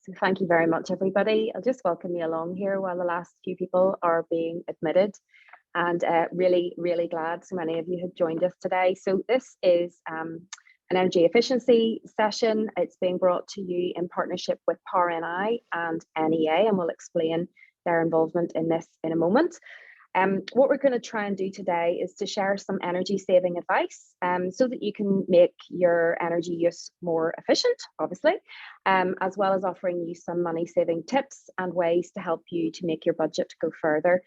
So thank you very much, everybody. I'll just welcome you along here while the last few people are being admitted. And really, really glad so many of you have joined us today. So this is an energy efficiency session. It's being brought to you in partnership with PowerNI and NEA, and we'll explain their involvement in this in a moment. What we're going to try and do today is to share some energy saving advice so that you can make your energy use more efficient, obviously, as well as offering you some money saving tips and ways to help you to make your budget go further.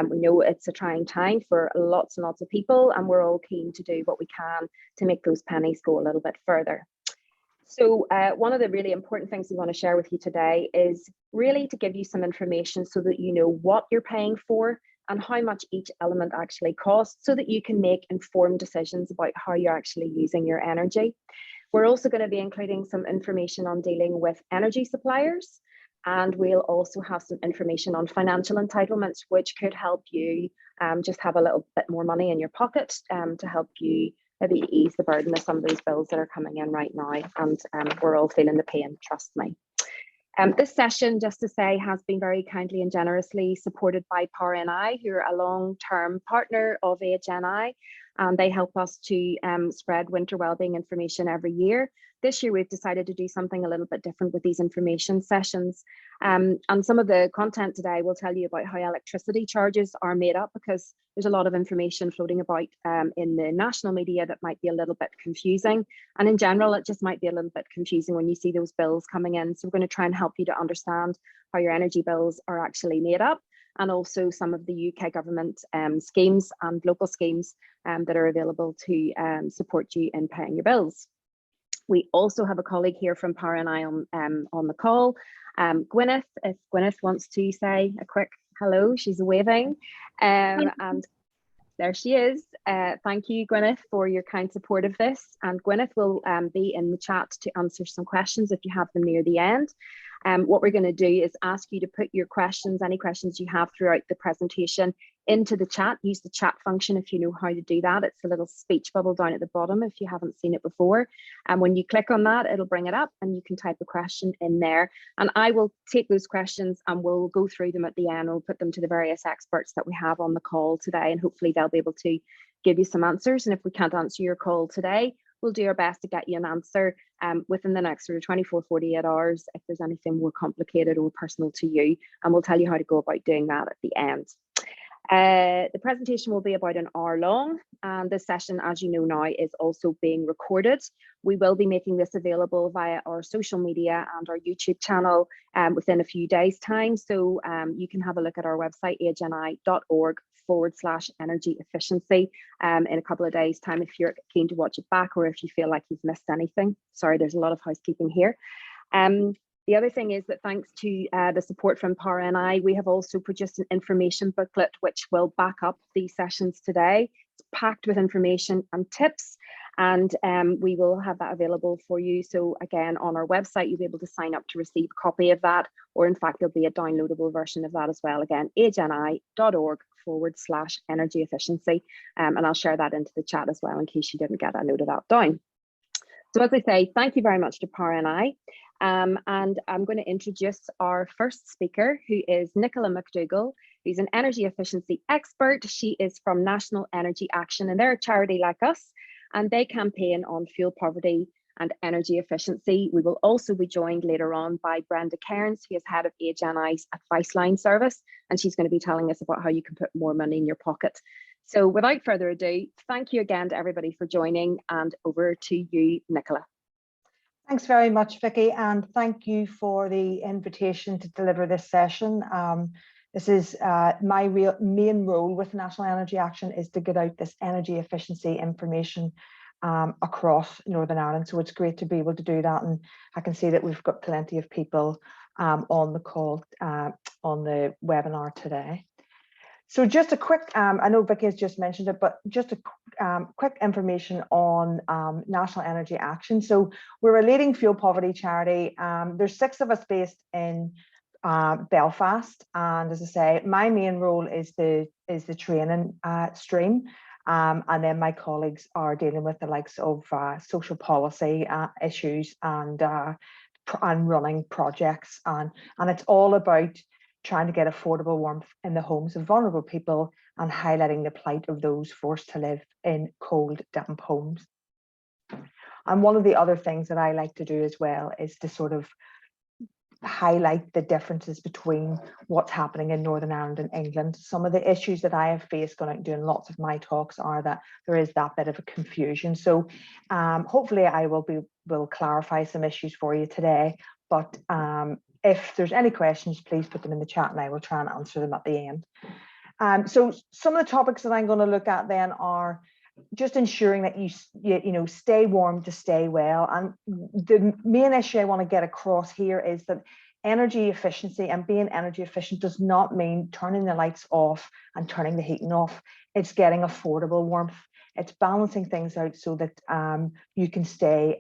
We know it's a trying time for lots and lots of people, and we're all keen to do what we can to make those pennies go a little bit further. So one of the really important things we want to share with you today is really to give you some information so that you know what you're paying for and how much each element actually costs so that you can make informed decisions about how you're actually using your energy. We're also going to be including some information on dealing with energy suppliers, and we'll also have some information on financial entitlements, which could help you just have a little bit more money in your pocket to help you maybe ease the burden of some of those bills that are coming in right now. And we're all feeling the pain, trust me. This session, just to say, has been very kindly and generously supported by PowerNI, who are a long-term partner of AHNI, and they help us to spread winter wellbeing information every year. This year, we've decided to do something a little bit different with these information sessions. And some of the content today will tell you about how electricity charges are made up, because there's a lot of information floating about in the national media that might be a little bit confusing. And in general, it just might be a little bit confusing when you see those bills coming in. So we're going to try and help you to understand how your energy bills are actually made up, and also some of the UK government schemes and local schemes that are available to support you in paying your bills. We also have a colleague here from PowerNI on the call, Gwyneth. If Gwyneth wants to say a quick hello, she's waving, and there she is. Thank you, Gwyneth, for your kind support of this. And Gwyneth will be in the chat to answer some questions if you have them near the end. What we're going to do is ask you to put your questions, any questions you have throughout the presentation, into the chat. Use the chat function if you know how to do that. It's a little speech bubble down at the bottom if you haven't seen it before. And when you click on that, it'll bring it up and you can type a question in there. And I will take those questions and we'll go through them at the end. We'll put them to the various experts that we have on the call today, and hopefully they'll be able to give you some answers. And if we can't answer your call today, we'll do our best to get you an answer within the next sort of 24, 48 hours if there's anything more complicated or personal to you, and we'll tell you how to go about doing that at the end. The presentation will be about an hour long, and this session, as you know now, is also being recorded. We will be making this available via our social media and our YouTube channel within a few days' time, so you can have a look at our website, ahni.org/energy efficiency in a couple of days' time if you're keen to watch it back or if you feel like you've missed anything. Sorry, there's a lot of housekeeping here. The other thing is that thanks to the support from PowerNI, we have also produced an information booklet which will back up these sessions today. It's packed with information and tips, and we will have that available for you. So again, on our website, you'll be able to sign up to receive a copy of that, or in fact, there'll be a downloadable version of that as well. Again, ahni.org/energy efficiency. And I'll share that into the chat as well in case you didn't get a note of that down. So as I say, thank you very much to PowerNI. And I'm going to introduce our first speaker, who is Nicola McDougall, who's an energy efficiency expert. She is from National Energy Action, and they're a charity like us, and they campaign on fuel poverty and energy efficiency. We will also be joined later on by Brenda Cairns, who is head of AHNI's Advice Line service, and she's going to be telling us about how you can put more money in your pocket. So without further ado, thank you again to everybody for joining, and over to you, Nicola. Thanks very much, Vicky, and thank you for the invitation to deliver this session. This is my main role with National Energy Action, is to get out this energy efficiency information across Northern Ireland. So it's great to be able to do that, and I can see that we've got plenty of people on the call on the webinar today. So just a quick, I know Vicky has just mentioned it, but just a quick information on National Energy Action. So we're a leading fuel poverty charity. There's 6 of us based in Belfast, and as I say, my main role is the training stream, and then my colleagues are dealing with the likes of social policy issues and and running projects, and it's all about trying to get affordable warmth in the homes of vulnerable people and highlighting the plight of those forced to live in cold, damp homes. And one of the other things that I like to do as well is to sort of highlight the differences between what's happening in Northern Ireland and England. Some of the issues that I have faced going out and doing lots of my talks are that there is that bit of a confusion. So hopefully I will clarify some issues for you today. But if there's any questions, please put them in the chat and I will try and answer them at the end. So some of the topics that I'm going to look at then are just ensuring that you know, stay warm to stay well. And the main issue I want to get across here is that energy efficiency and being energy efficient does not mean turning the lights off and turning the heating off. It's getting affordable warmth. It's balancing things out so that you can stay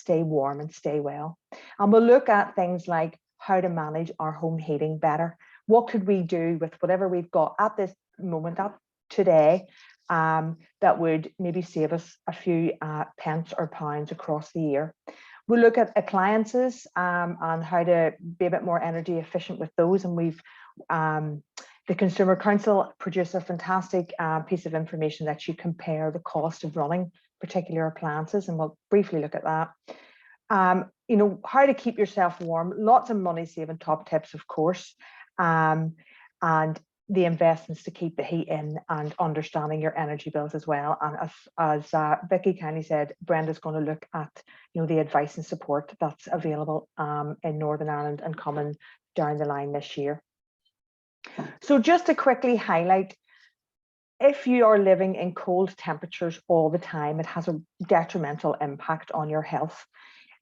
warm and stay well. And we'll look at things like how to manage our home heating better. What could we do with whatever we've got at this moment, today, that would maybe save us a few pence or pounds across the year. We'll look at appliances and how to be a bit more energy efficient with those. And we've the Consumer Council produced a fantastic piece of information that you compare the cost of running particular appliances, and we'll briefly look at that. You know, how to keep yourself warm, lots of money saving top tips, of course, and the investments to keep the heat in and understanding your energy bills as well. And as Vicky kindly said, Brenda's going to look at, you know, the advice and support that's available in Northern Ireland and coming down the line this year. So just to quickly highlight, if you are living in cold temperatures all the time, it has a detrimental impact on your health.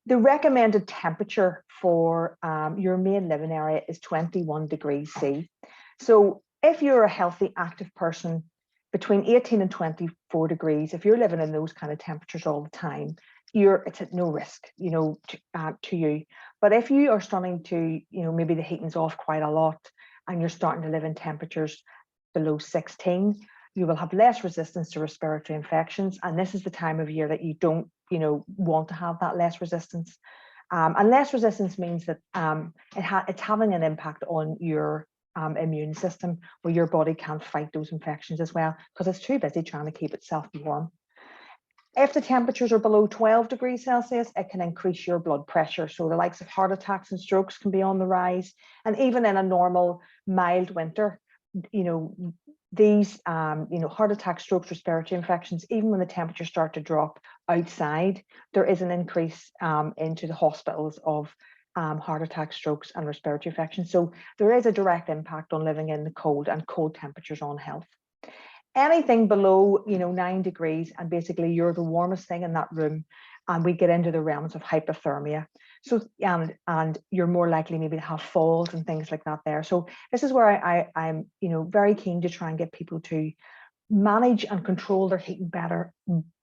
The recommended temperature for your main living area is 21 degrees C. So if you're a healthy, active person, between 18 and 24 degrees, if you're living in those kind of temperatures all the time, it's at no risk, you know, to you. But if you are starting to, you know, maybe the heating's off quite a lot and you're starting to live in temperatures below 16, you will have less resistance to respiratory infections. And this is the time of year that you don't, you know, want to have that less resistance. And less resistance means that it's having an impact on your immune system, where your body can't fight those infections as well because it's too busy trying to keep itself warm. If the temperatures are below 12 degrees Celsius, it can increase your blood pressure. So the likes of heart attacks and strokes can be on the rise. And even in a normal mild winter, you know, these you know, heart attacks, strokes, respiratory infections, even when the temperatures start to drop outside, there is an increase into the hospitals of heart attacks, strokes, and respiratory infections. So there is a direct impact on living in the cold and cold temperatures on health. Anything below, you know, 9 degrees, and basically you're the warmest thing in that room, and we get into the realms of hypothermia. So and you're more likely maybe to have falls and things like that there. So this is where I'm, you know, very keen to try and get people to manage and control their heating better,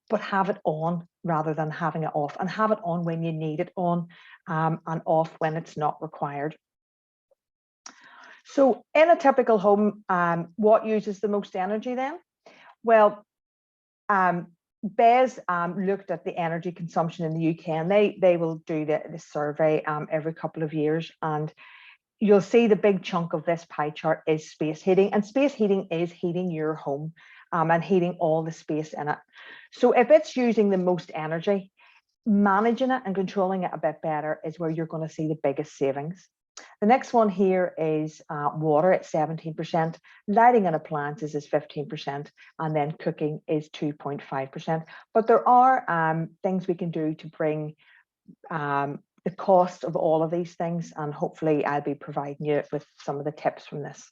but have it on rather than having it off, and have it on when you need it on and off when it's not required. So in a typical home, what uses the most energy then? Well, BES looked at the energy consumption in the UK, and they will do the survey every couple of years, and you'll see the big chunk of this pie chart is space heating, and space heating is heating your home and heating all the space in it. So if it's using the most energy, managing it and controlling it a bit better is where you're going to see the biggest savings. The next one here is water at 17%, lighting and appliances is 15%, and then cooking is 2.5%. But there are things we can do to bring the cost of all of these things, and hopefully I'll be providing you with some of the tips from this.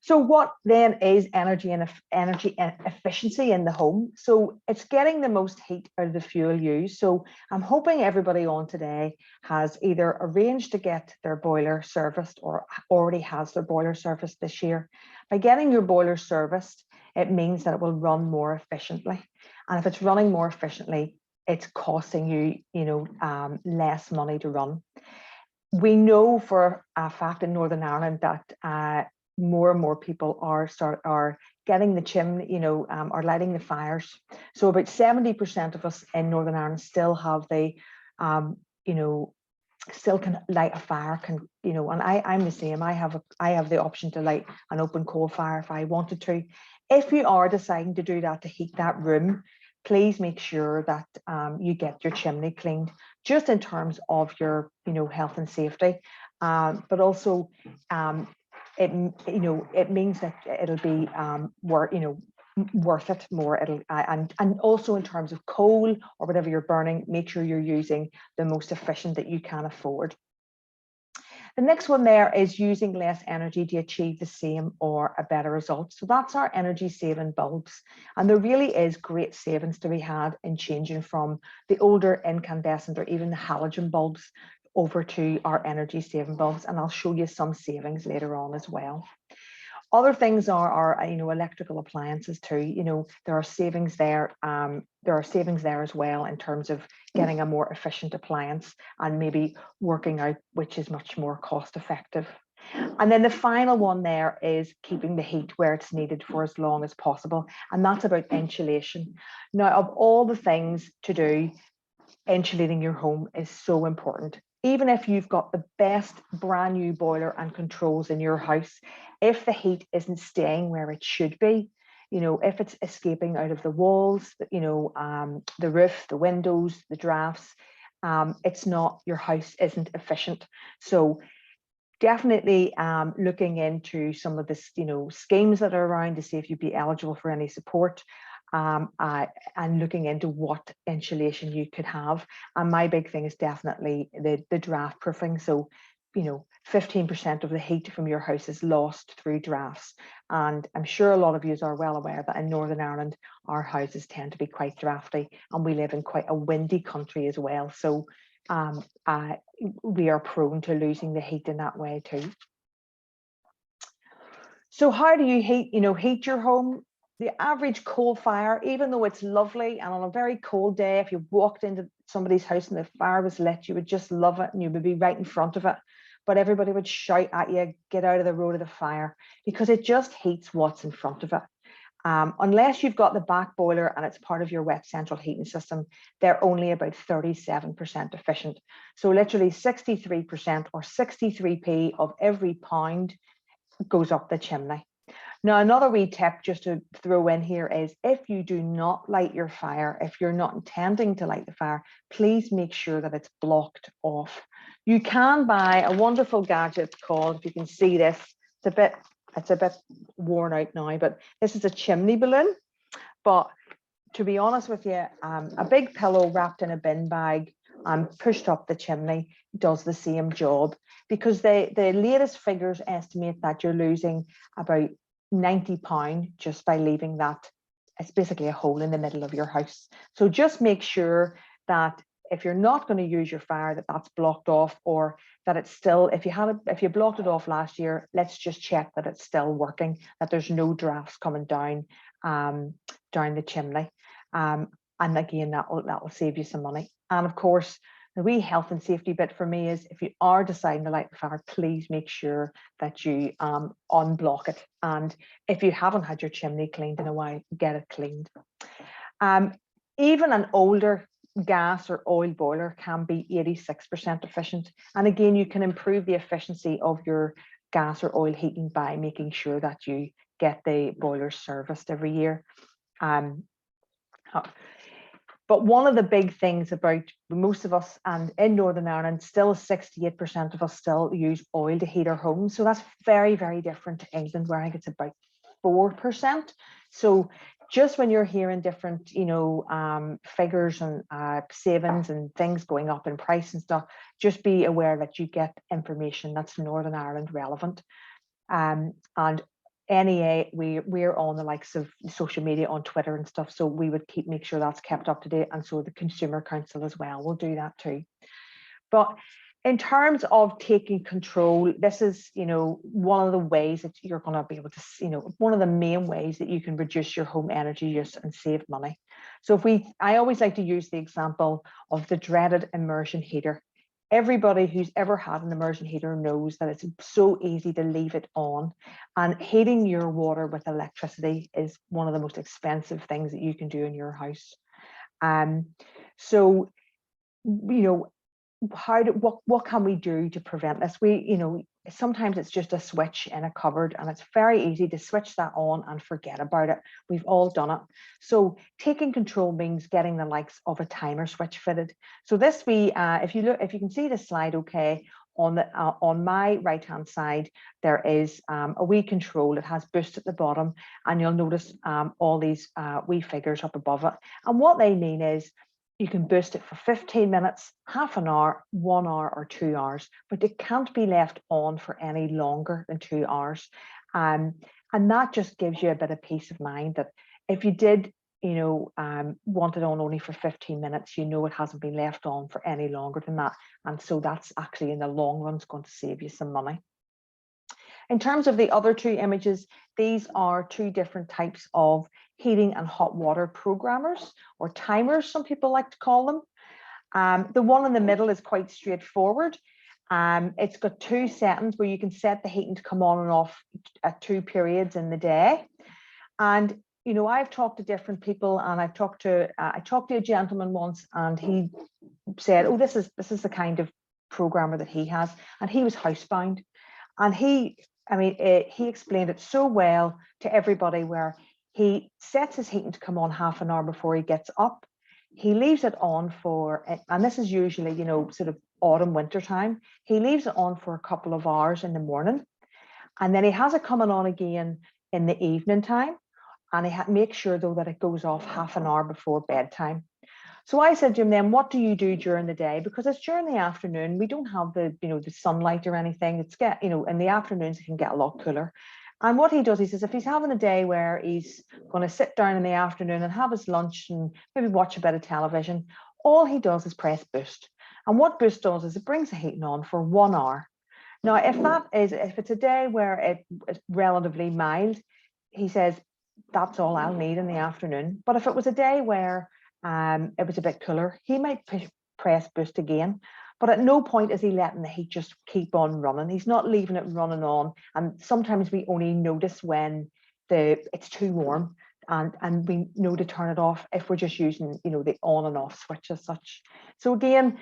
So what then is energy efficiency in the home? So it's getting the most heat out of the fuel used. So I'm hoping everybody on today has either arranged to get their boiler serviced or already has their boiler serviced this year. By getting your boiler serviced, it means that it will run more efficiently. And if it's running more efficiently, it's costing you, you know, less money to run. We know for a fact in Northern Ireland that more and more people are getting the chimney, you know, are lighting the fires. So about 70% of us in Northern Ireland still have the you know, still can light a fire, can, you know, and I'm the same. I have the option to light an open coal fire if I wanted to. If you are deciding to do that to heat that room, please make sure that you get your chimney cleaned, just in terms of your, you know, health and safety, but also it means that it'll be worth it more. It'll and also in terms of coal or whatever you're burning, make sure you're using the most efficient that you can afford. The next one there is using less energy to achieve the same or a better result. So that's our energy saving bulbs. And there really is great savings to be had in changing from the older incandescent or even the halogen bulbs over to our energy saving bulbs. And I'll show you some savings later on as well. Other things are electrical appliances too. There are savings there. There are savings there as well in terms of getting a more efficient appliance and maybe working out which is much more cost effective. And then the final one there is keeping the heat where it's needed for as long as possible. And that's about insulation. Now, of all the things to do, insulating your home is so important. Even if you've got the best brand new boiler and controls in your house, if the heat isn't staying where it should be, if it's escaping out of the walls, the roof, the windows, the drafts, it's not, your house isn't efficient. So definitely looking into some of this, schemes that are around to see if you'd be eligible for any support. And looking into what insulation you could have. And my big thing is definitely the draft proofing. So, 15% of the heat from your house is lost through drafts. And I'm sure a lot of you are well aware that in Northern Ireland, our houses tend to be quite drafty, and we live in quite a windy country as well. So we are prone to losing the heat in that way too. So how do you heat your home? The average coal fire, even though it's lovely, and on a very cold day, if you walked into somebody's house and the fire was lit, you would just love it and you would be right in front of it. But everybody would shout at you, get out of the road of the fire, because it just heats what's in front of it. Unless you've got the back boiler and it's part of your wet central heating system, they're only about 37% efficient. So literally 63% or 63p of every pound goes up the chimney. Now, another wee tip just to throw in here is if you do not light your fire, if you're not intending to light the fire, please make sure that it's blocked off. You can buy a wonderful gadget called, if you can see this, it's a bit worn out now, but this is a chimney balloon. But to be honest with you, a big pillow wrapped in a bin bag and pushed up the chimney does the same job, because the latest figures estimate that you're losing about £90 just by leaving that. It's basically a hole in the middle of your house. So just make sure that if you're not going to use your fire, that's blocked off, or that it's still, if you blocked it off last year, let's just check that it's still working, that there's no drafts coming down the chimney. And again, that will save you some money. And of course, the wee health and safety bit for me is if you are deciding to light the fire, please make sure that you unblock it. And if you haven't had your chimney cleaned in a while, get it cleaned. Even an older gas or oil boiler can be 86% efficient. And again, you can improve the efficiency of your gas or oil heating by making sure that you get the boiler serviced every year. But one of the big things about most of us, and in Northern Ireland, still 68% of us still use oil to heat our homes. So that's very, very different to England, where I think it's about 4%. So just when you're hearing different, figures and savings and things going up in price and stuff, just be aware that you get information that's Northern Ireland relevant. And NEA, we're on the likes of social media on Twitter and stuff, so we would make sure that's kept up to date, and so the Consumer Council as well will do that too. But in terms of taking control, this is one of the ways that you're going to be able to, one of the main ways that you can reduce your home energy use and save money. So I always like to use the example of the dreaded immersion heater. Everybody who's ever had an immersion heater knows that it's so easy to leave it on, and heating your water with electricity is one of the most expensive things that you can do in your house. So what can we do to prevent this? Sometimes it's just a switch in a cupboard, and it's very easy to switch that on and forget about it. We've all done it. So taking control means getting the likes of a timer switch fitted. So this if you can see the slide, okay, on my right hand side there is a wee control. It has boost at the bottom, and you'll notice all these wee figures up above it. And what they mean is you can boost it for 15 minutes, half an hour, 1 hour, or 2 hours, but it can't be left on for any longer than 2 hours. And that just gives you a bit of peace of mind that if you did, want it on only for 15 minutes, it hasn't been left on for any longer than that. And so that's actually in the long run is going to save you some money. In terms of the other two images, these are two different types of heating and hot water programmers, or timers, some people like to call them. The one in the middle is quite straightforward. It's got 2 settings where you can set the heating to come on and off at 2 periods in the day. And I've talked to different people, and I talked to a gentleman once, and he said, "Oh, this is the kind of programmer that he has," and he was housebound, and he explained it so well to everybody, where he sets his heating to come on half an hour before he gets up. He leaves it on for, and this is usually, sort of autumn, winter time. He leaves it on for a couple of hours in the morning, and then he has it coming on again in the evening time. And he makes sure, though, that it goes off half an hour before bedtime. So I said to him, then what do you do during the day? Because it's during the afternoon. We don't have the sunlight or anything. In the afternoons, it can get a lot cooler. And what he does, he says, if he's having a day where he's going to sit down in the afternoon and have his lunch and maybe watch a bit of television, all he does is press boost. And what boost does is it brings the heating on for 1 hour. Now, if it's a day where it's relatively mild, he says, that's all I'll need in the afternoon. But if it was a day where it was a bit cooler, he might press boost again. But at no point is he letting the heat just keep on running. He's not leaving it running on. And sometimes we only notice when it's too warm, and we know to turn it off if we're just using the on and off switch as such. So again,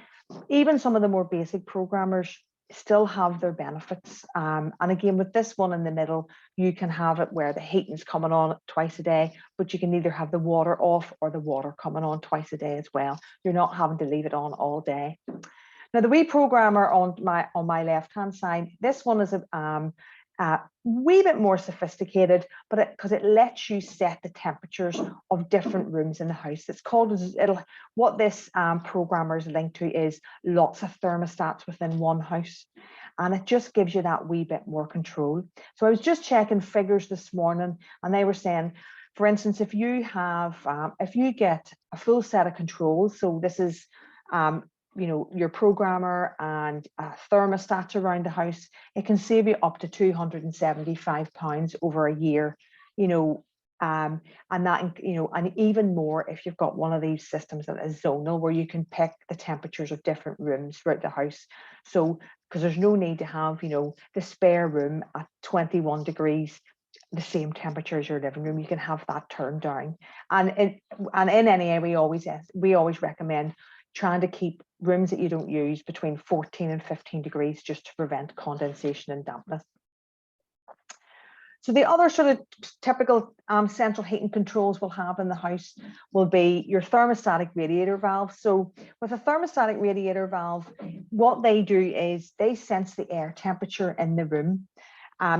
even some of the more basic programmers still have their benefits. And again, with this one in the middle, you can have it where the heating's coming on twice a day, but you can either have the water off or the water coming on twice a day as well. You're not having to leave it on all day. Now, the wee programmer on my left-hand side, this one is a wee bit more sophisticated, but because it lets you set the temperatures of different rooms in the house. It's called, what this programmer is linked to is lots of thermostats within one house, and it just gives you that wee bit more control. So I was just checking figures this morning, and they were saying, for instance, if you get a full set of controls, so this is your programmer and thermostats around the house, it can save you up to £275 over a year, and that, and even more if you've got one of these systems that is zonal, where you can pick the temperatures of different rooms throughout the house. So, because there's no need to have, the spare room at 21 degrees, the same temperature as your living room. You can have that turned down. And in NEA, we always recommend trying to keep rooms that you don't use between 14 and 15 degrees, just to prevent condensation and dampness. So the other sort of typical central heating controls we'll have in the house will be your thermostatic radiator valve. So with a thermostatic radiator valve, what they do is they sense the air temperature in the room.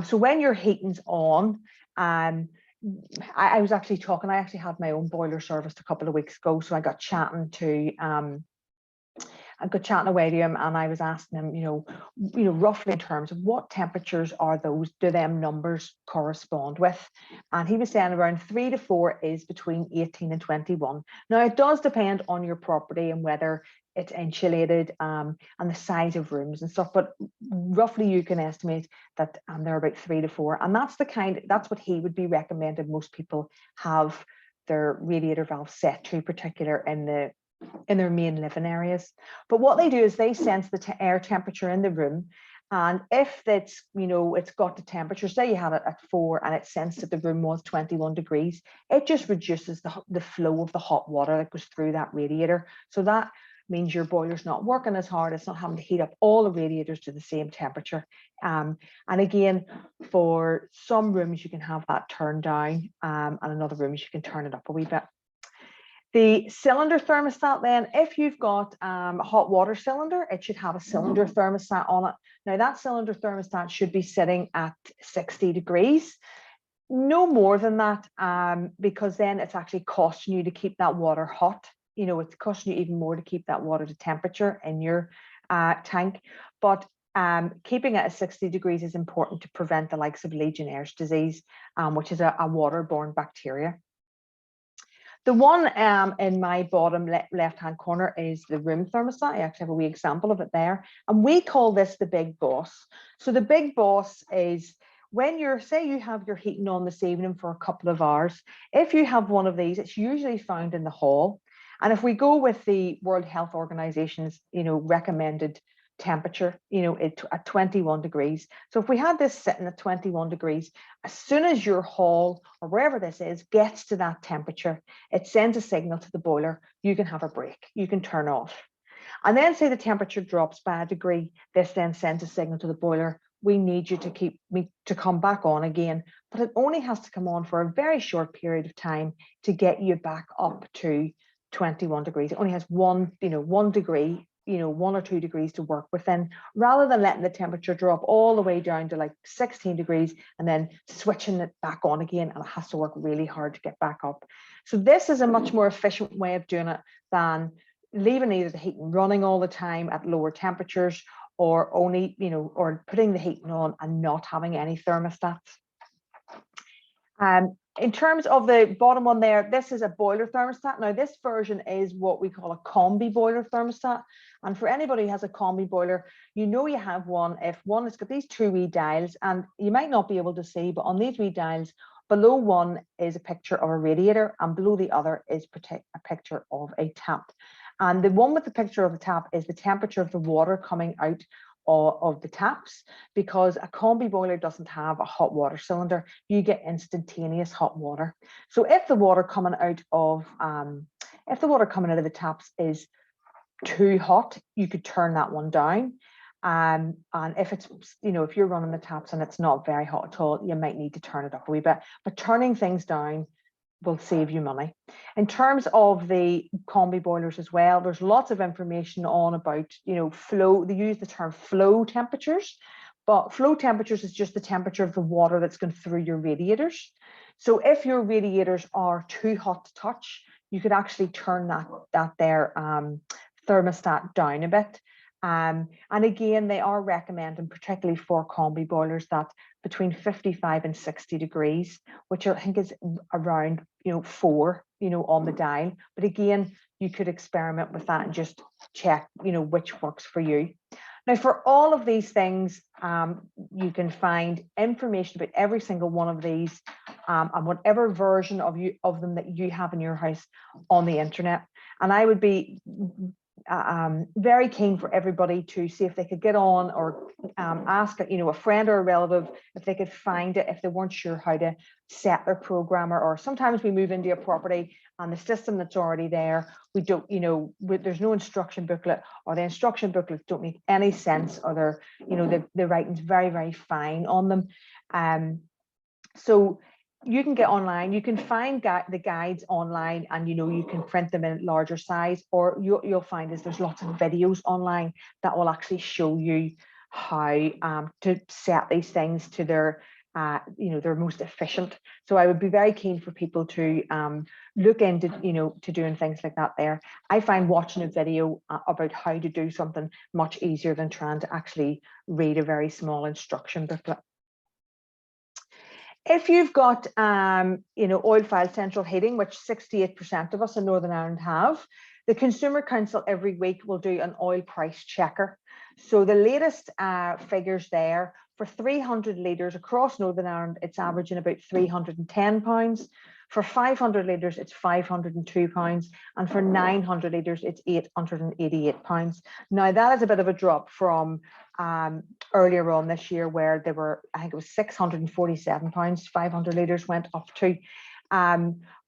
So when your heating's on, I was actually talking, I actually had my own boiler serviced a couple of weeks ago. So I got chatting away to him, and I was asking him, roughly in terms of what temperatures do them numbers correspond with? And he was saying around 3 to 4 is between 18 and 21. Now, it does depend on your property and whether it's insulated and the size of rooms and stuff, but roughly you can estimate that they're about 3 to 4. And that's what he would be recommending most people have their radiator valve set to, particular in their main living areas. But what they do is they sense the air temperature in the room, and if it's it's got the temperature, say you had it at 4 and it sensed that the room was 21 degrees, it just reduces the flow of the hot water that goes through that radiator, so that means your boiler's not working as hard. It's not having to heat up all the radiators to the same temperature. And again, for some rooms, you can have that turned down, and in other rooms, you can turn it up a wee bit. The cylinder thermostat then, if you've got a hot water cylinder, it should have a cylinder thermostat on it. Now that cylinder thermostat should be sitting at 60 degrees. No more than that, because then it's actually costing you to keep that water hot. You know, it's costing you even more to keep that water to temperature in your tank. But keeping it at 60 degrees is important to prevent the likes of Legionnaire's disease, which is a waterborne bacteria. The one in my bottom left-hand corner is the room thermostat. I actually have a wee example of it there. And we call this the big boss. So the big boss is when you're, say you have your heating on this evening for a couple of hours, if you have one of these, it's usually found in the hall. And if we go with the World Health Organization's, recommended temperature, at 21 degrees. So if we had this sitting at 21 degrees, as soon as your hall or wherever this is gets to that temperature, it sends a signal to the boiler, you can have a break, you can turn off. And then say the temperature drops by a degree, this then sends a signal to the boiler, we need you to come back on again, but it only has to come on for a very short period of time to get you back up to 21 degrees. It only has one degree, 1 or 2 degrees to work within, rather than letting the temperature drop all the way down to like 16 degrees and then switching it back on again, and it has to work really hard to get back up. So this is a much more efficient way of doing it than leaving either the heating running all the time at lower temperatures, or only, or putting the heating on and not having any thermostats. In terms of the bottom one there, this is a boiler thermostat. Now this version is what we call a combi boiler thermostat. And for anybody who has a combi boiler, you have one. If one has got these two wee dials, and you might not be able to see, but on these wee dials, below one is a picture of a radiator, and below the other is a picture of a tap. And the one with the picture of the tap is the temperature of the water coming out of the taps, because a combi boiler doesn't have a hot water cylinder. You get instantaneous hot water. So if the water coming out of the taps is too hot, you could turn that one down. And if it's, if you're running the taps and it's not very hot at all, you might need to turn it up a wee bit. But turning things down will save you money. In terms of the combi boilers as well, there's lots of information on about, flow. They use the term flow temperatures, but flow temperatures is just the temperature of the water that's going through your radiators. So if your radiators are too hot to touch, you could actually turn that thermostat down a bit. And again, they are recommending, particularly for combi boilers, that between 55 and 60 degrees, which I think is around 4 on the dial. But again, you could experiment with that and just check which works for you. Now, for all of these things, you can find information about every single one of these and whatever version of them that you have in your house on the internet. And I would be very keen for everybody to see if they could get on or ask a friend or a relative if they could find it, if they weren't sure how to set their programmer. Or sometimes we move into a property and the system that's already there, we don't, there's no instruction booklet, or the instruction booklets don't make any sense, or they're the writing's very, very fine on them. So you can get online, you can find the guides online, and you can print them in larger size, or you'll find there's lots of videos online that will actually show you how to set these things to their they're most efficient. So I would be very keen for people to look into to doing things like that there. I find watching a video about how to do something much easier than trying to actually read a very small instruction booklet. If you've got, oil-fired central heating, which 68% of us in Northern Ireland have, the Consumer Council every week will do an oil price checker. So the latest figures there, for 300 litres across Northern Ireland, it's averaging about £310. For 500 litres, it's £502. And for 900 litres, it's £888. Now, that is a bit of a drop from earlier on this year, where they were, I think it was £647, 500 litres went up to.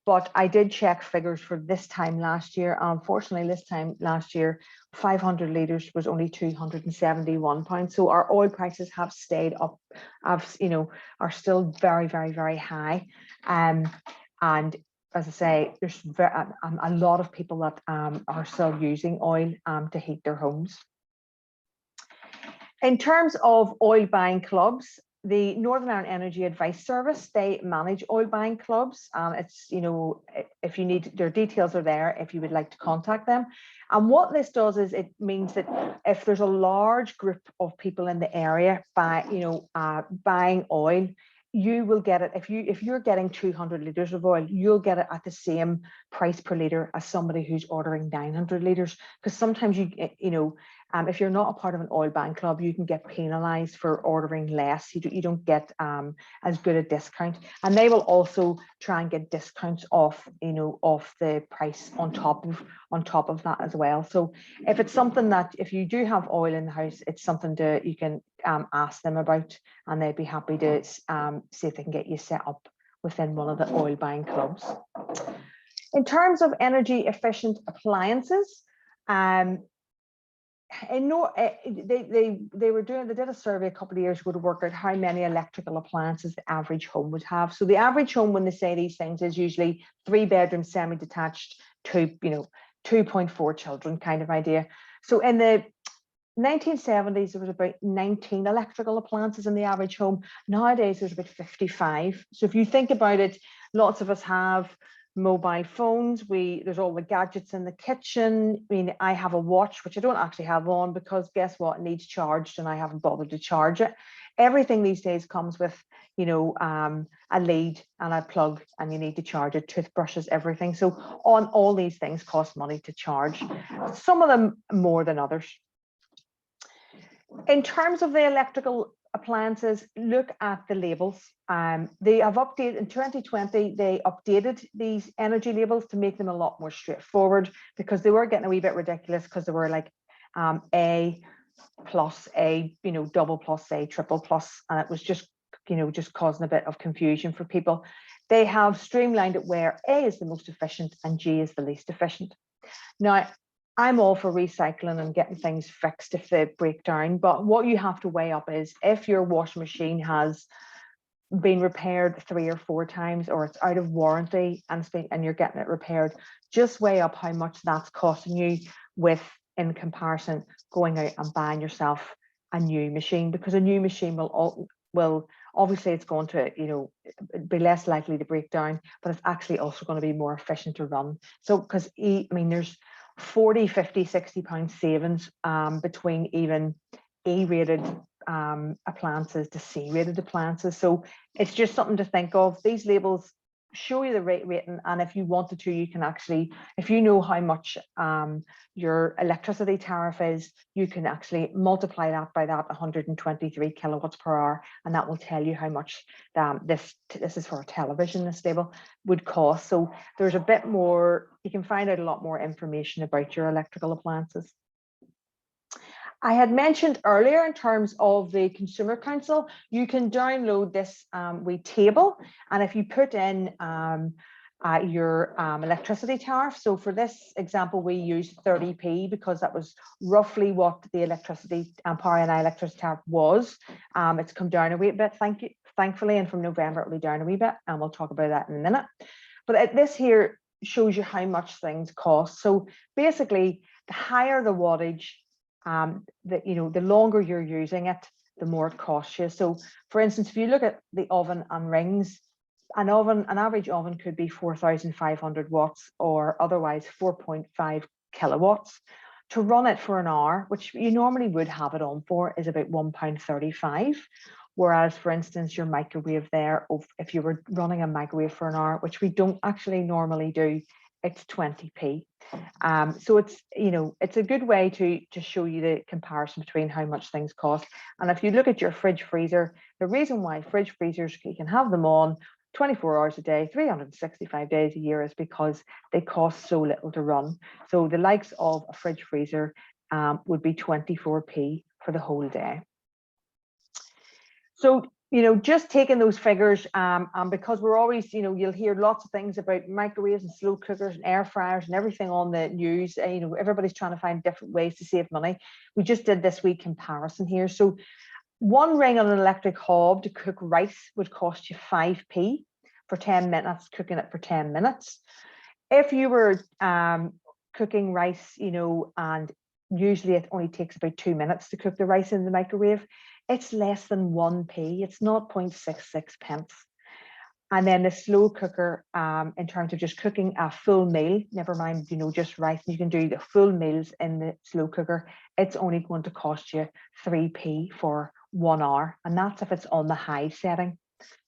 But I did check figures for this time last year. Unfortunately, this time last year, 500 litres was only £271. So our oil prices have stayed up, are still very, very, very high. And as I say, there's a lot of people that are still using oil to heat their homes. In terms of oil buying clubs, the Northern Ireland Energy Advice Service, they manage oil buying clubs. It's, if you need, their details are there if you would like to contact them. And what this does is it means that if there's a large group of people in the area buying oil, you will get it. If you're getting 200 litres of oil, you'll get it at the same price per litre as somebody who's ordering 900 litres. Because sometimes if you're not a part of an oil buying club, you can get penalised for ordering less. You don't get as good a discount, and they will also try and get discounts off the price on top of that as well. So if it's something that, if you do have oil in the house, it's something you can ask them about, and they'd be happy to see if they can get you set up within one of the oil buying clubs. In terms of energy efficient appliances, they did a survey a couple of years ago to work out how many electrical appliances the average home would have. So the average home, when they say these things, is usually 3-bedroom, semi-detached, 2.4 children kind of idea. So in the 1970s, there was about 19 electrical appliances in the average home. Nowadays, there's about 55. So if you think about it, lots of us have mobile phones. There's all the gadgets in the kitchen. I mean, I have a watch, which I don't actually have on because guess what? It needs charged and I haven't bothered to charge it. Everything these days comes with, a lead and a plug, and you need to charge it, toothbrushes, everything. So on all these things cost money to charge, some of them more than others. In terms of the electrical appliances, look at the labels. They have updated in 2020. They updated these energy labels to make them a lot more straightforward, because they were getting a wee bit ridiculous, because they were like A plus, A, double plus, A triple plus, and it was just causing a bit of confusion for people. They have streamlined it where A is the most efficient and G is the least efficient. Now, I'm all for recycling and getting things fixed if they break down, but what you have to weigh up is if your washing machine has been repaired 3 or 4 times, or it's out of warranty and you're getting it repaired, just weigh up how much that's costing you in comparison going out and buying yourself a new machine, because a new machine will obviously, it's going to be less likely to break down, but it's actually also going to be more efficient to run. So because there's 40, 50, 60 pound savings between even A-rated appliances to C-rated appliances. So it's just something to think of. These labels show you the rating, and if you wanted to, you can actually, if you know how much your electricity tariff is, you can actually multiply that by that 123 kilowatts per hour, and that will tell you how much this is for a television, this label would cost. So there's a bit more, you can find out a lot more information about your electrical appliances. I had mentioned earlier, in terms of the Consumer Council, you can download this wee table, and if you put in your electricity tariff, so for this example we used 30p because that was roughly what the electricity PowerNI electricity tariff was. It's come down a wee bit, thankfully, and from November it'll be down a wee bit, and we'll talk about that in a minute. But this here shows you how much things cost. So basically, the higher the wattage, the longer you're using it, the more it costs you. So for instance, if you look at the oven and rings, an average oven could be 4,500 watts, or otherwise 4.5 kilowatts. To run it for an hour, which you normally would have it on for, is about £1.35. Whereas, for instance, your microwave there, if you were running a microwave for an hour, which we don't actually normally do, it's 20p. So it's a good way to show you the comparison between how much things cost. And if you look at your fridge freezer, the reason why fridge freezers, you can have them on 24 hours a day, 365 days a year, is because they cost so little to run. So the likes of a fridge freezer would be 24p for the whole day. So just taking those figures, and because we're always, you'll hear lots of things about microwaves and slow cookers and air fryers and everything on the news. Everybody's trying to find different ways to save money. We just did this week comparison here. So one ring on an electric hob to cook rice would cost you 5p for 10 minutes, cooking it for 10 minutes. If you were cooking rice, and usually it only takes about 2 minutes to cook the rice in the microwave, it's less than 1p. It's 0.66 pence. And then the slow cooker, in terms of just cooking a full meal, never mind, just rice, you can do the full meals in the slow cooker. It's only going to cost you 3p for 1 hour. And that's if it's on the high setting.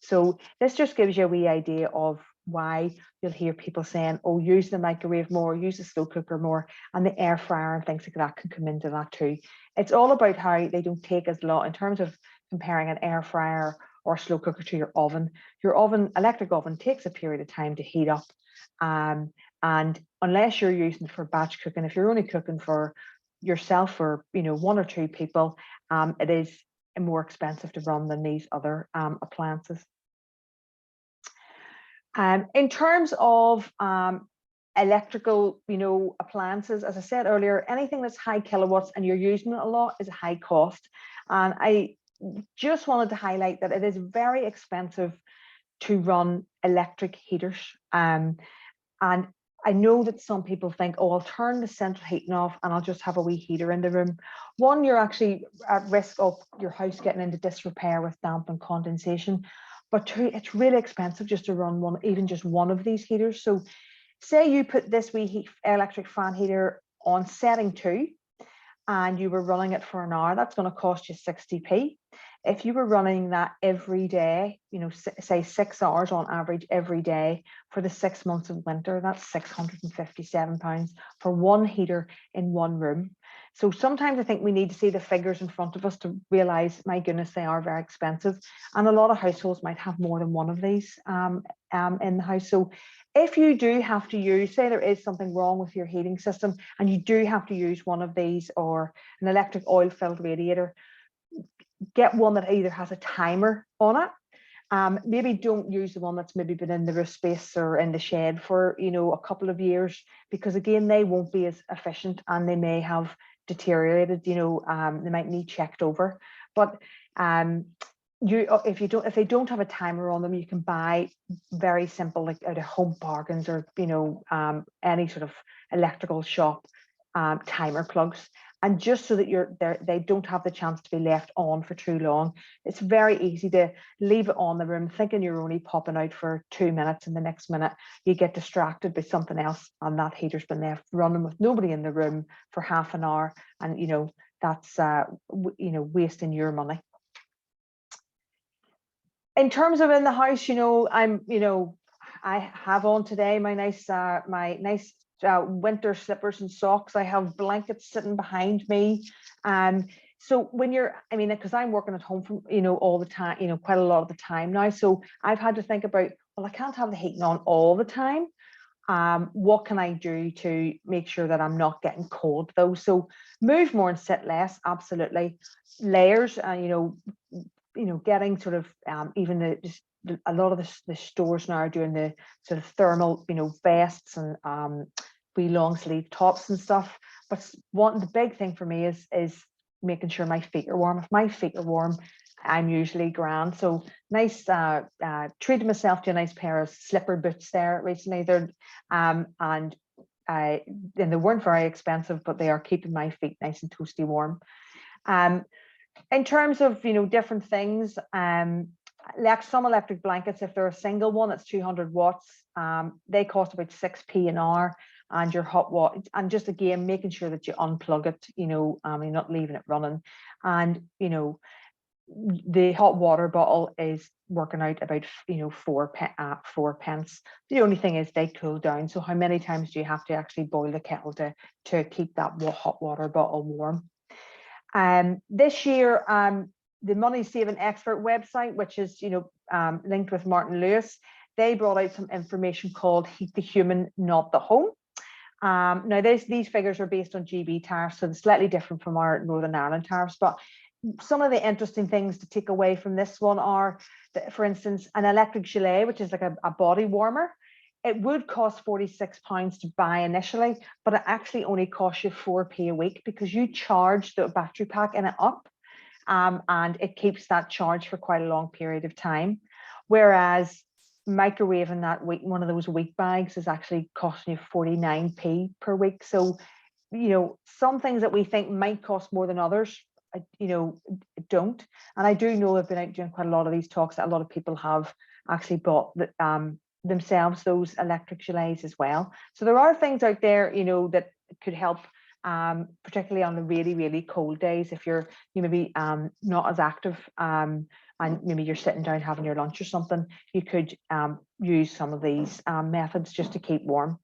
So this just gives you a wee idea of why you'll hear people saying, oh, use the microwave more, use the slow cooker more, and the air fryer and things like that can come into that too. It's all about how they don't take as long in terms of comparing an air fryer or slow cooker to your oven. Your oven, electric oven, takes a period of time to heat up. And unless you're using it for batch cooking, if you're only cooking for yourself or 1 or 2 people, it is more expensive to run than these other appliances. In terms of electrical, appliances, as I said earlier, anything that's high kilowatts and you're using it a lot is a high cost. And I just wanted to highlight that it is very expensive to run electric heaters. And I know that some people think, oh, I'll turn the central heating off and I'll just have a wee heater in the room. One, you're actually at risk of your house getting into disrepair with damp and condensation. But two, it's really expensive just to run even just one of these heaters. So say you put this wee electric fan heater on setting 2 and you were running it for an hour, that's going to cost you 60p. If you were running that every day, say 6 hours on average every day for the 6 months of winter, that's £657 for one heater in one room. So sometimes I think we need to see the figures in front of us to realize, my goodness, they are very expensive. And a lot of households might have more than one of these in the house. So if you do have to use, say there is something wrong with your heating system and you do have to use one of these or an electric oil-filled radiator, get one that either has a timer on it. Maybe don't use the one that's maybe been in the roof space or in the shed for a couple of years, because again, they won't be as efficient and they may have deteriorated. They might need checked over. But if they don't have a timer on them, you can buy very simple, like out of Home Bargains or any sort of electrical shop, timer plugs. And just so that they don't have the chance to be left on for too long, it's very easy to leave it on the room, thinking you're only popping out for 2 minutes, and the next minute you get distracted by something else, and that heater's been left running with nobody in the room for half an hour, and that's wasting your money. In terms of in the house, I have on today my nice winter slippers and socks. I have blankets sitting behind me. So when because I'm working at home from, all the time, quite a lot of the time now. So I've had to think about, well, I can't have the heating on all the time. What can I do to make sure that I'm not getting cold though? So move more and sit less, absolutely. Layers, getting sort of even a lot of the stores now are doing the sort of thermal, vests and wee long sleeve tops and stuff. But the big thing for me is making sure my feet are warm. If my feet are warm, I'm usually grand. So nice, treated myself to a nice pair of slipper boots there recently. They're and they weren't very expensive, but they are keeping my feet nice and toasty warm. In terms of different things, like some electric blankets, if they're a single one, it's 200 watts. They cost about 6p an hour, and your hot water, and just again making sure that you unplug it. You're not leaving it running, and the hot water bottle is working out about 4 pence. The only thing is they cool down. So how many times do you have to actually boil the kettle to keep that hot water bottle warm? This year, the Money Saving Expert website, which is linked with Martin Lewis, they brought out some information called Heat the Human, Not the Home. Now these figures are based on GB tariffs, so they're slightly different from our Northern Ireland tariffs, but some of the interesting things to take away from this one are that, for instance, an electric gilet, which is like a body warmer, it would cost £46 to buy initially, but it actually only costs you 4p a week because you charge the battery pack in it up, and it keeps that charge for quite a long period of time. Whereas microwaving that week, one of those week bags is actually costing you 49p per week. So, you know, some things that we think might cost more than others, you know, don't. And I do know I've been out doing quite a lot of these talks that a lot of people have actually bought themselves those electric gilets as well. So there are things out there, you know, that could help, particularly on the really, really cold days. If you're maybe not as active, and maybe you're sitting down having your lunch or something, you could use some of these methods just to keep warm.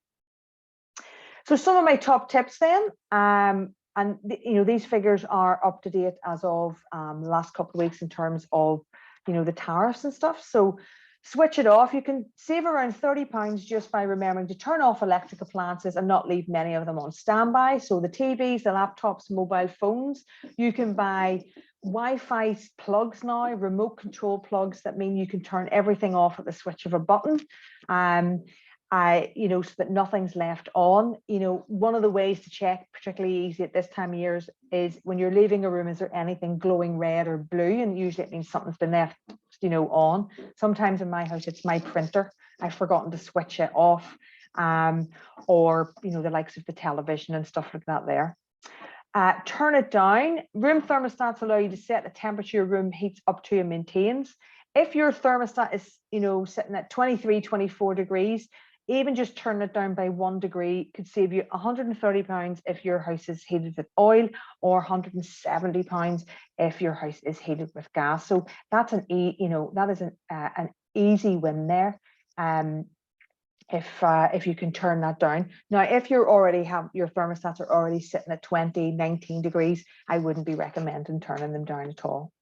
So some of my top tips then, and you know, these figures are up to date as of the last couple of weeks in terms of, you know, the tariffs and stuff. So switch it off. You can save around £30 just by remembering to turn off electric appliances and not leave many of them on standby. So the TVs, the laptops, mobile phones, you can buy Wi-Fi plugs now, remote control plugs that mean you can turn everything off at the switch of a button. You know, so that nothing's left on. You know, one of the ways to check, particularly easy at this time of year, is when you're leaving a room, is there anything glowing red or blue? And usually it means something's been left, you know, on. Sometimes in my house, it's my printer. I've forgotten to switch it off, or, you know, the likes of the television and stuff like that there. Turn it down. Room thermostats allow you to set the temperature your room heats up to and maintains. If your thermostat is, you know, sitting at 23, 24 degrees, even just turn it down by 1 degree could save you £130 if your house is heated with oil, or £170 if your house is heated with gas. So that's you know, that is an easy win there. If you can turn that down. Now, if you're already your thermostats are already sitting at 20, 19 degrees, I wouldn't be recommending turning them down at all.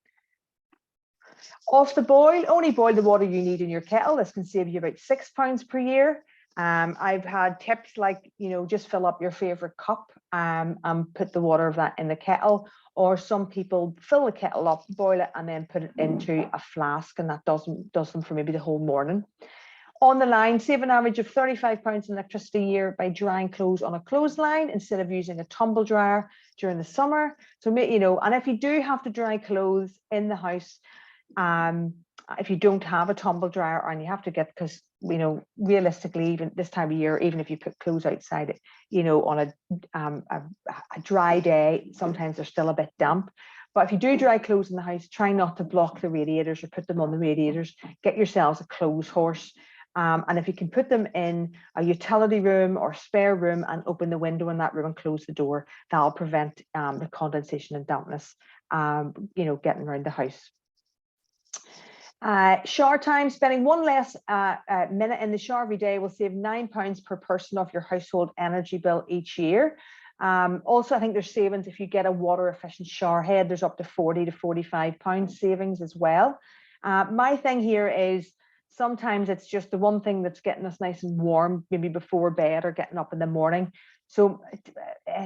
Off the boil, only boil the water you need in your kettle. This can save you about £6 per year. I've had tips like, you know, just fill up your favorite cup and put the water of that in the kettle. Or some people fill the kettle up, boil it, and then put it into a flask, and that does them for maybe the whole morning. On the line, save an average of £35 in electricity a year by drying clothes on a clothesline instead of using a tumble dryer during the summer. So, you know, and if you do have to dry clothes in the house, if you don't have a tumble dryer, and you have to get, because, you know, realistically, even this time of year, even if you put clothes outside it, you know, on a dry day, sometimes they're still a bit damp. But if you do dry clothes in the house, try not to block the radiators or put them on the radiators. Get yourselves a clothes horse. And if you can put them in a utility room or spare room and open the window in that room and close the door, that'll prevent the condensation and dampness, you know, getting around the house. Shower time, spending one less minute in the shower every day will save £9 per person off your household energy bill each year. Also, I think there's savings if you get a water efficient shower head. There's up to £40 to £45 savings as well. My thing here is sometimes it's just the one thing that's getting us nice and warm, maybe before bed or getting up in the morning. So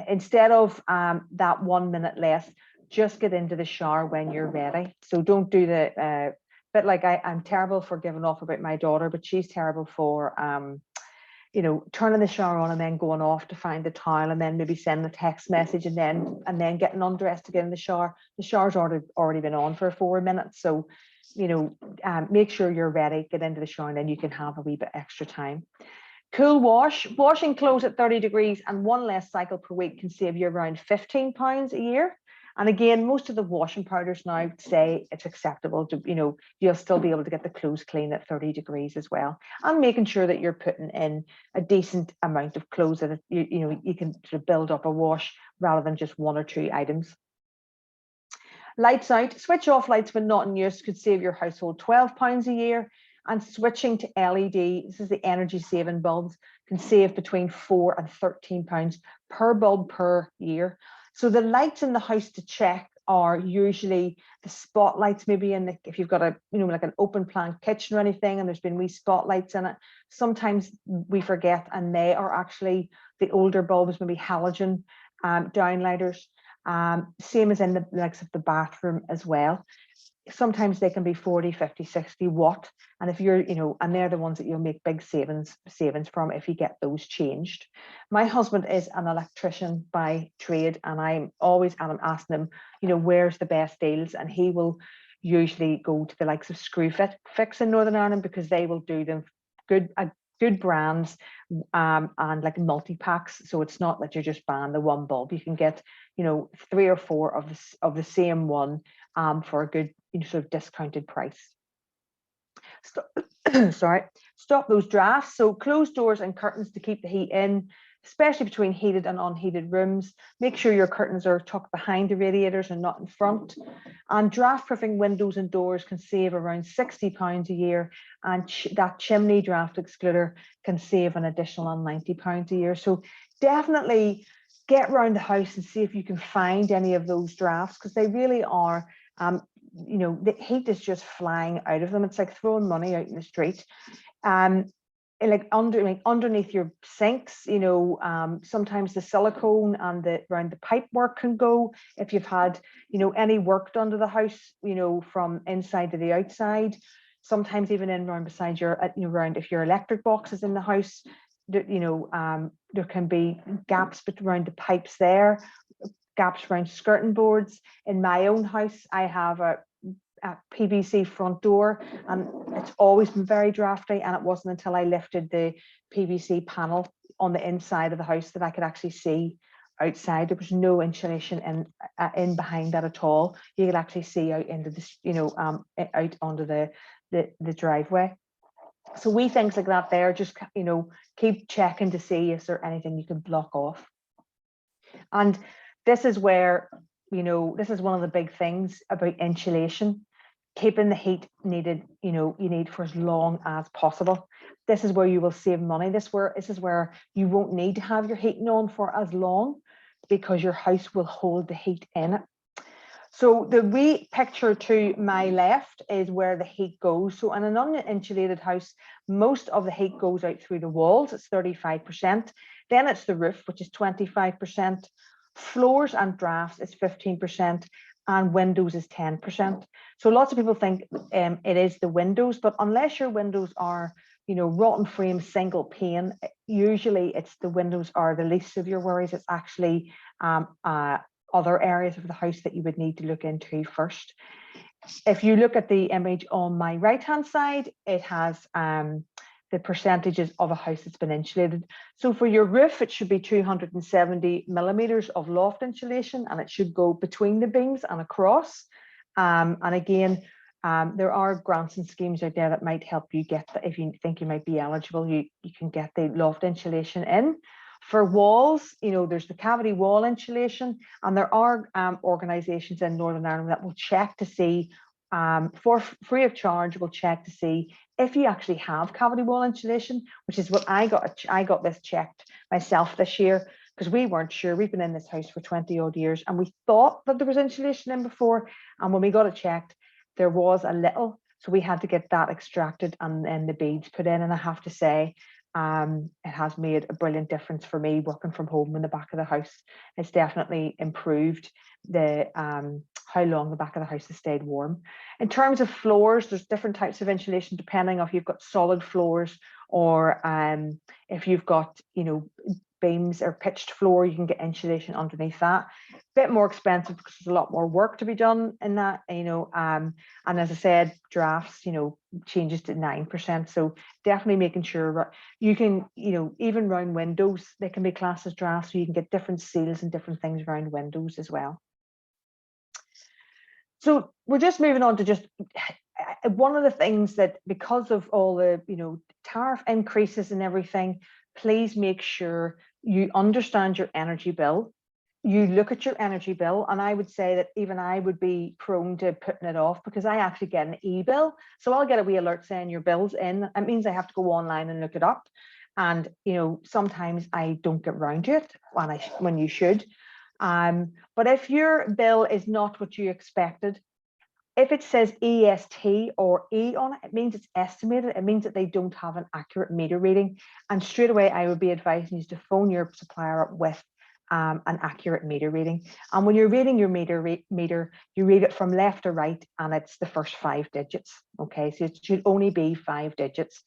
instead of that 1 minute less, just get into the shower when you're ready. So don't do the bit like I'm terrible for giving off about my daughter, but she's terrible for you know, turning the shower on and then going off to find the towel and then maybe sending a text message and then getting undressed to get in the shower. The shower's already been on for 4 minutes. So, you know, make sure you're ready, get into the shower, and then you can have a wee bit extra time. Cool wash. Washing clothes at 30 degrees and one less cycle per week can save you around £15 a year. And again, most of the washing powders now say it's acceptable to, you know, you'll still be able to get the clothes clean at 30 degrees as well. And making sure that you're putting in a decent amount of clothes that you know, you can sort of build up a wash rather than just 1 or 2 items. Lights out. Switch off lights when not in use could save your household £12 a year. And switching to LED, this is the energy saving bulbs, can save between £4 and £13 per bulb per year. So the lights in the house to check are usually the spotlights, maybe if you've got a, you know, like an open plan kitchen or anything, and there's been wee spotlights in it. Sometimes we forget, and they are actually the older bulbs, maybe halogen downlighters. Same as in the likes of the bathroom as well. Sometimes they can be 40, 50, 60 watt. And if you're, and they're the ones that you'll make big savings from if you get those changed. My husband is an electrician by trade, and I'm always asking him, where's the best deals? And he will usually go to the likes of Screwfix in Northern Ireland, because they will do them good brands, and like multi-packs. So it's not that you're just buying the one bulb. You can get, 3 or 4 of the same one for a good sort of discounted price. Stop those drafts. So close doors and curtains to keep the heat in, especially between heated and unheated rooms. Make sure your curtains are tucked behind the radiators and not in front. And draft proofing windows and doors can save around £60 a year, and that chimney draft excluder can save an additional £90 a year. So definitely get around the house and see if you can find any of those drafts, because they really are, the heat is just flying out of them. It's like throwing money out in the street. Like underneath your sinks, sometimes the silicone and around the pipe work can go. If you've had, any work done to the house, from inside to the outside, sometimes even in around beside around if your electric box is in the house, there can be gaps around the pipes there, gaps around skirting boards. In my own house, I have a PVC front door, and it's always been very drafty, and it wasn't until I lifted the PVC panel on the inside of the house that I could actually see outside. There was no insulation in behind that at all. You could actually see out into this, out onto the driveway. So things like that there, just keep checking to see is there anything you can block off. And this is where, this is one of the big things about insulation, keeping the heat needed, you need for as long as possible. This is where you will save money. This is where you won't need to have your heating on for as long, because your house will hold the heat in it. So the wee picture to my left is where the heat goes. So in an uninsulated house, most of the heat goes out through the walls. It's 35%. Then it's the roof, which is 25%. Floors and drafts is 15%, and windows is 10%. So lots of people think it is the windows, but unless your windows are, rotten frame, single pane, usually it's the windows are the least of your worries. It's actually other areas of the house that you would need to look into first. If you look at the image on my right-hand side, it has the percentages of a house that's been insulated. So for your roof, it should be 270 millimeters of loft insulation, and it should go between the beams and across. And again, there are grants and schemes out there that might help you get that. If you think you might be eligible, you can get the loft insulation in. For walls, there's the cavity wall insulation, and there are organisations in Northern Ireland that will check to see, for free of charge, will check to see if you actually have cavity wall insulation, which is what I got. I got this checked myself this year, because we weren't sure. We've been in this house for 20 odd years, and we thought that there was insulation in before. And when we got it checked, there was a little. So we had to get that extracted and then the beads put in. And I have to say, it has made a brilliant difference for me working from home in the back of the house. It's definitely improved the how long the back of the house has stayed warm. In terms of floors, there's different types of insulation depending on if you've got solid floors or if you've got beams or pitched floor, you can get insulation underneath that. A bit more expensive because there's a lot more work to be done in that, and as I said, drafts, changes to 9%. So definitely making sure you can, even around windows, they can be classed as drafts, so you can get different seals and different things around windows as well. So we're just moving on to just one of the things that, because of all the, tariff increases and everything, please make sure you understand your energy bill. You look at your energy bill, and I would say that even I would be prone to putting it off, because I actually get an e-bill. So I'll get a wee alert saying your bill's in. It means I have to go online and look it up. And, sometimes I don't get around to it when you should. But if your bill is not what you expected, if it says EST or E on it, it means it's estimated. It means that they don't have an accurate meter reading. And straight away, I would be advising you to phone your supplier up with an accurate meter reading. And when you're reading your meter, you read it from left to right, and it's the first 5 digits. Okay, so it should only be 5 digits.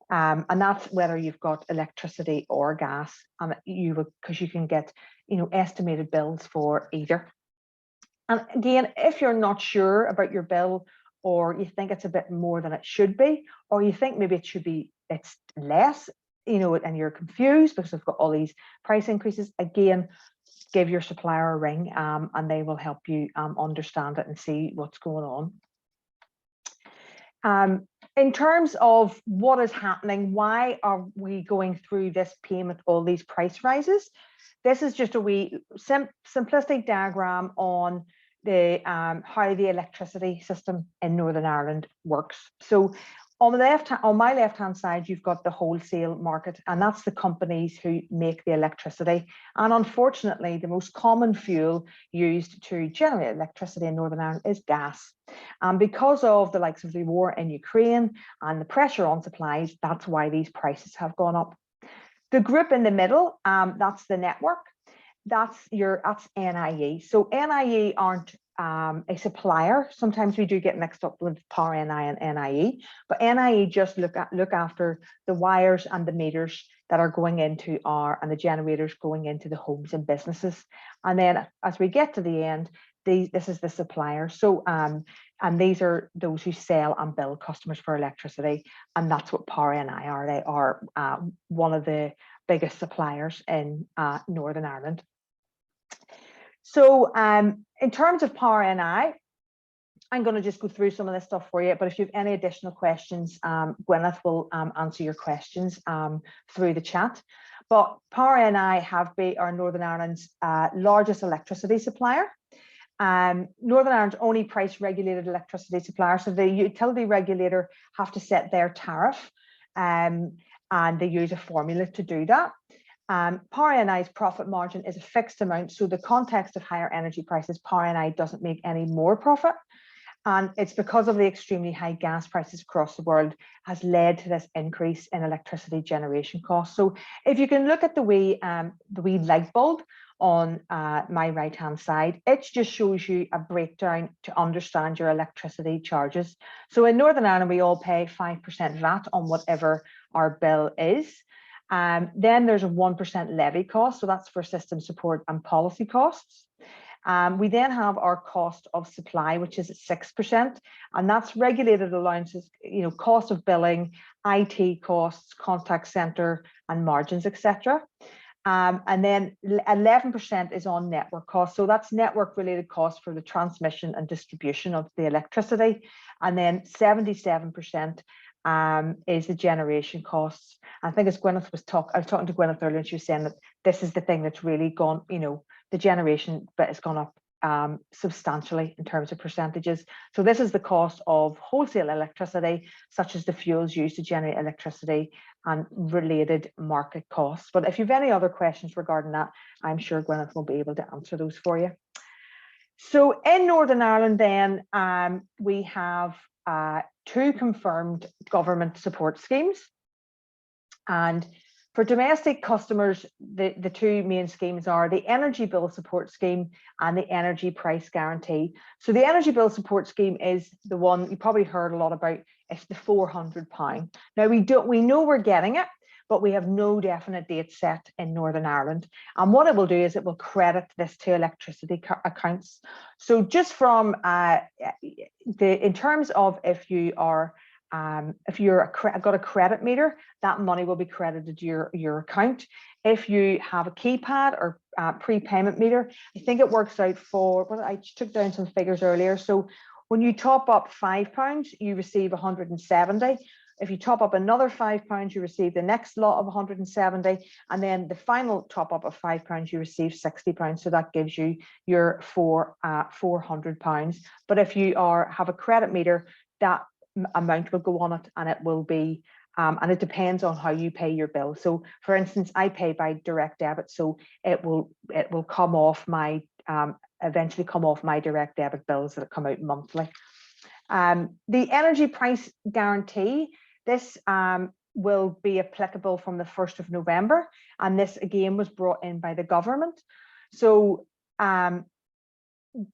And that's whether you've got electricity or gas, and because you can get, estimated bills for either. And again, if you're not sure about your bill, or you think it's a bit more than it should be, or you think maybe it's less, and you're confused because we've got all these price increases, again, give your supplier a ring, and they will help you understand it and see what's going on. In terms of what is happening, why are we going through this payment, all these price rises? This is just a wee simplistic diagram on the how the electricity system in Northern Ireland works. So on my left-hand side, you've got the wholesale market, and that's the companies who make the electricity. And unfortunately, the most common fuel used to generate electricity in Northern Ireland is gas. And because of the likes of the war in Ukraine and the pressure on supplies, that's why these prices have gone up. The group in the middle, that's the network. That's NIE. So NIE aren't a supplier. Sometimes we do get mixed up with PowerNI and NIE, but NIE just look after the wires and the meters that are going into and the generators going into the homes and businesses. And then as we get to the end, this is the supplier. So and these are those who sell and bill customers for electricity, and that's what PowerNI are. They are one of the biggest suppliers in Northern Ireland. So in terms of PowerNI, I'm going to just go through some of this stuff for you, but if you have any additional questions, Gwyneth will answer your questions through the chat. But PowerNI are Northern Ireland's largest electricity supplier. Northern Ireland's only price regulated electricity supplier, so the utility regulator have to set their tariff, and they use a formula to do that. PowerNI's profit margin is a fixed amount, so the context of higher energy prices, PowerNI doesn't make any more profit, and it's because of the extremely high gas prices across the world has led to this increase in electricity generation costs. So if you can look at the wee light bulb on my right hand side, it just shows you a breakdown to understand your electricity charges. So in Northern Ireland, we all pay 5% VAT on whatever our bill is. Then there's a 1% levy cost, so that's for system support and policy costs. We then have our cost of supply, which is at 6%, and that's regulated allowances, cost of billing, IT costs, contact center, and margins, etc. And then 11% is on network costs, so that's network related costs for the transmission and distribution of the electricity, and then 77% is the generation costs. I think as Gwyneth I was talking to Gwyneth earlier, and she was saying that this is the thing that's really gone, the generation bit has gone up substantially in terms of percentages. So this is the cost of wholesale electricity, such as the fuels used to generate electricity and related market costs. But if you have any other questions regarding that, I'm sure Gwyneth will be able to answer those for you. So in Northern Ireland then, we have 2 confirmed government support schemes. And for domestic customers, the 2 main schemes are the Energy Bill Support Scheme and the Energy Price Guarantee. So the Energy Bill Support Scheme is the one you probably heard a lot about. It's the £400. Now we know we're getting it, but we have no definite date set in Northern Ireland. And what it will do is it will credit this to electricity accounts. So just from in terms of if you are if you're got a credit meter, that money will be credited to your account. If you have a keypad or prepayment meter, I think it works out for, well, I took down some figures earlier. So when you top up £5, you receive 170. If you top up another £5, you receive the next lot of 170, and then the final top up of £5, you receive £60. So that gives you your £400. But if you have a credit meter, that amount will go on it, and it will be and it depends on how you pay your bill. So for instance, I pay by direct debit, so it will come off my eventually come off my direct debit bills that come out monthly. The Energy Price Guarantee, this will be applicable from the 1st of November. And this again was brought in by the government. So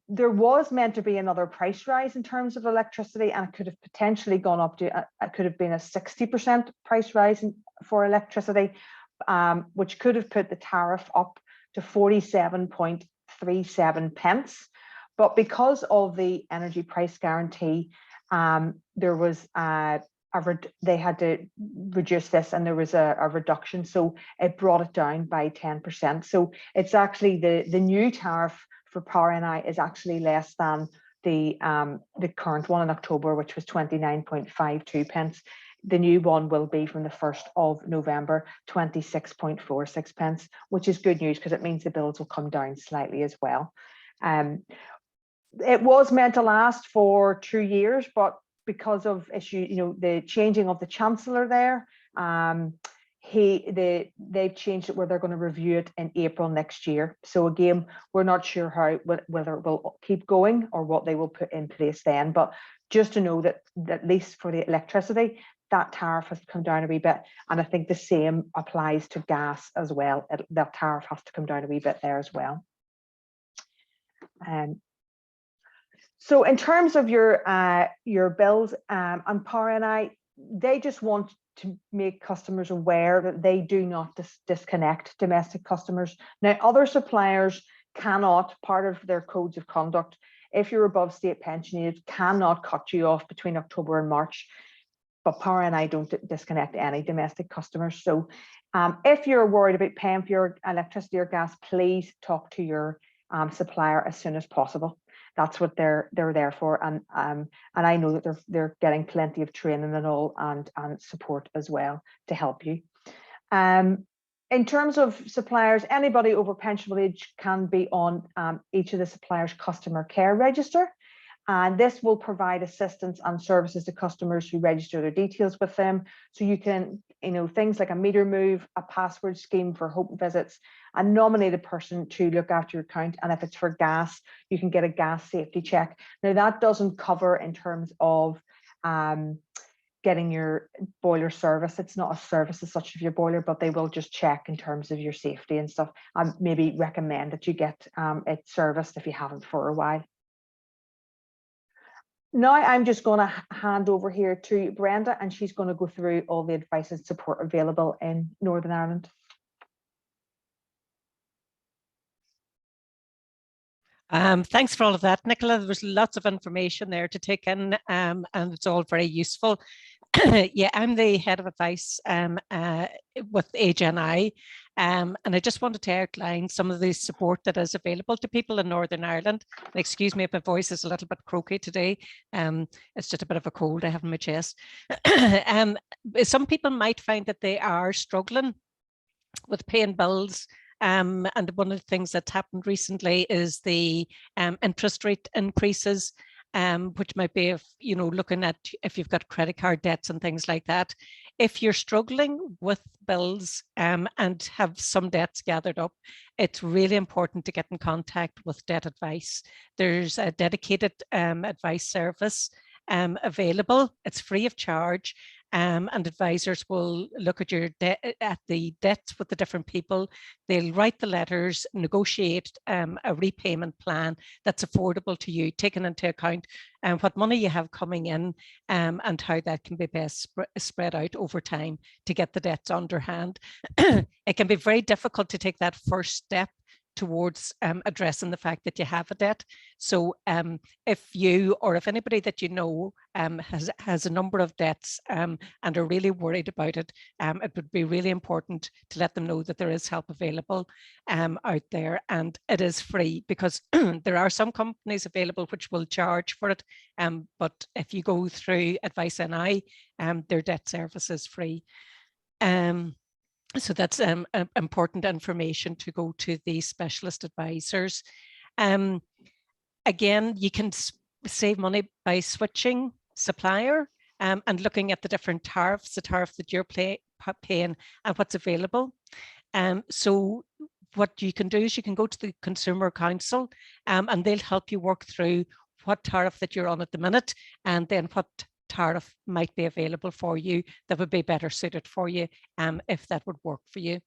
there was meant to be another price rise in terms of electricity, and it could have potentially gone up to, it could have been a 60% price rise for electricity, which could have put the tariff up to 47.37 pence. But because of the energy price guarantee, there was they had to reduce this, and there was a reduction, so it brought it down by 10%. So it's actually the new tariff for PowerNI is actually less than the current one in October, which was 29.52 pence. The new one will be from the 1st of November, 26.46 pence, which is good news because it means the bills will come down slightly as well. It was meant to last for 2 years, but because of issue, the changing of the chancellor there, they've changed it where they're going to review it in April next year. So again, we're not sure whether it will keep going or what they will put in place then. But just to know that at least for the electricity, that tariff has come down a wee bit, and I think the same applies to gas as well. That tariff has to come down a wee bit there as well. So in terms of your bills and PowerNI, they just want to make customers aware that they do not disconnect domestic customers. Now, other suppliers cannot, part of their codes of conduct, if you're above state pension age, cannot cut you off between October and March. But PowerNI don't disconnect any domestic customers. So if you're worried about paying for your electricity or gas, please talk to your supplier as soon as possible. That's what they're there for, and I know that they're getting plenty of training and all and support as well to help you. In terms of suppliers, anybody over pensionable age can be on each of the suppliers' customer care register, and this will provide assistance and services to customers who register their details with them. So you can, things like a meter move, a password scheme for home visits, and nominate a person to look after your account. And if it's for gas, you can get a gas safety check. Now, that doesn't cover in terms of getting your boiler service. It's not a service as such of your boiler, but they will just check in terms of your safety and stuff, and maybe recommend that you get it serviced if you haven't for a while. Now I'm just going to hand over here to Brenda, and she's going to go through all the advice and support available in Northern Ireland. Thanks for all of that, Nicola. There was lots of information there to take in, and it's all very useful. Yeah, I'm the head of advice with AgeNI, and I just wanted to outline some of the support that is available to people in Northern Ireland. And excuse me if my voice is a little bit croaky today. It's just a bit of a cold I have in my chest. Some people might find that they are struggling with paying bills. And one of the things that's happened recently is the interest rate increases, which might be looking at if you've got credit card debts and things like that. If you're struggling with bills and have some debts gathered up, it's really important to get in contact with Debt Advice. There's a dedicated advice service available. It's free of charge. And advisors will look at your the debts with the different people. They'll write the letters, negotiate a repayment plan that's affordable to you, taking into account what money you have coming in and how that can be best spread out over time to get the debts underhand. It can be very difficult to take that first step towards addressing the fact that you have a debt. So if you or if anybody that you know has a number of debts and are really worried about it, it would be really important to let them know that there is help available out there, and it is free, because there are some companies available which will charge for it, but if you go through Advice NI, their debt service is free. So that's important information to go to the specialist advisors. Again, you can save money by switching supplier and looking at the different tariffs, the tariff that you're paying and what's available. So what you can do is you can go to the Consumer Council and they'll help you work through what tariff that you're on at the minute, and then what tariff might be available for you that would be better suited for you, if that would work for you.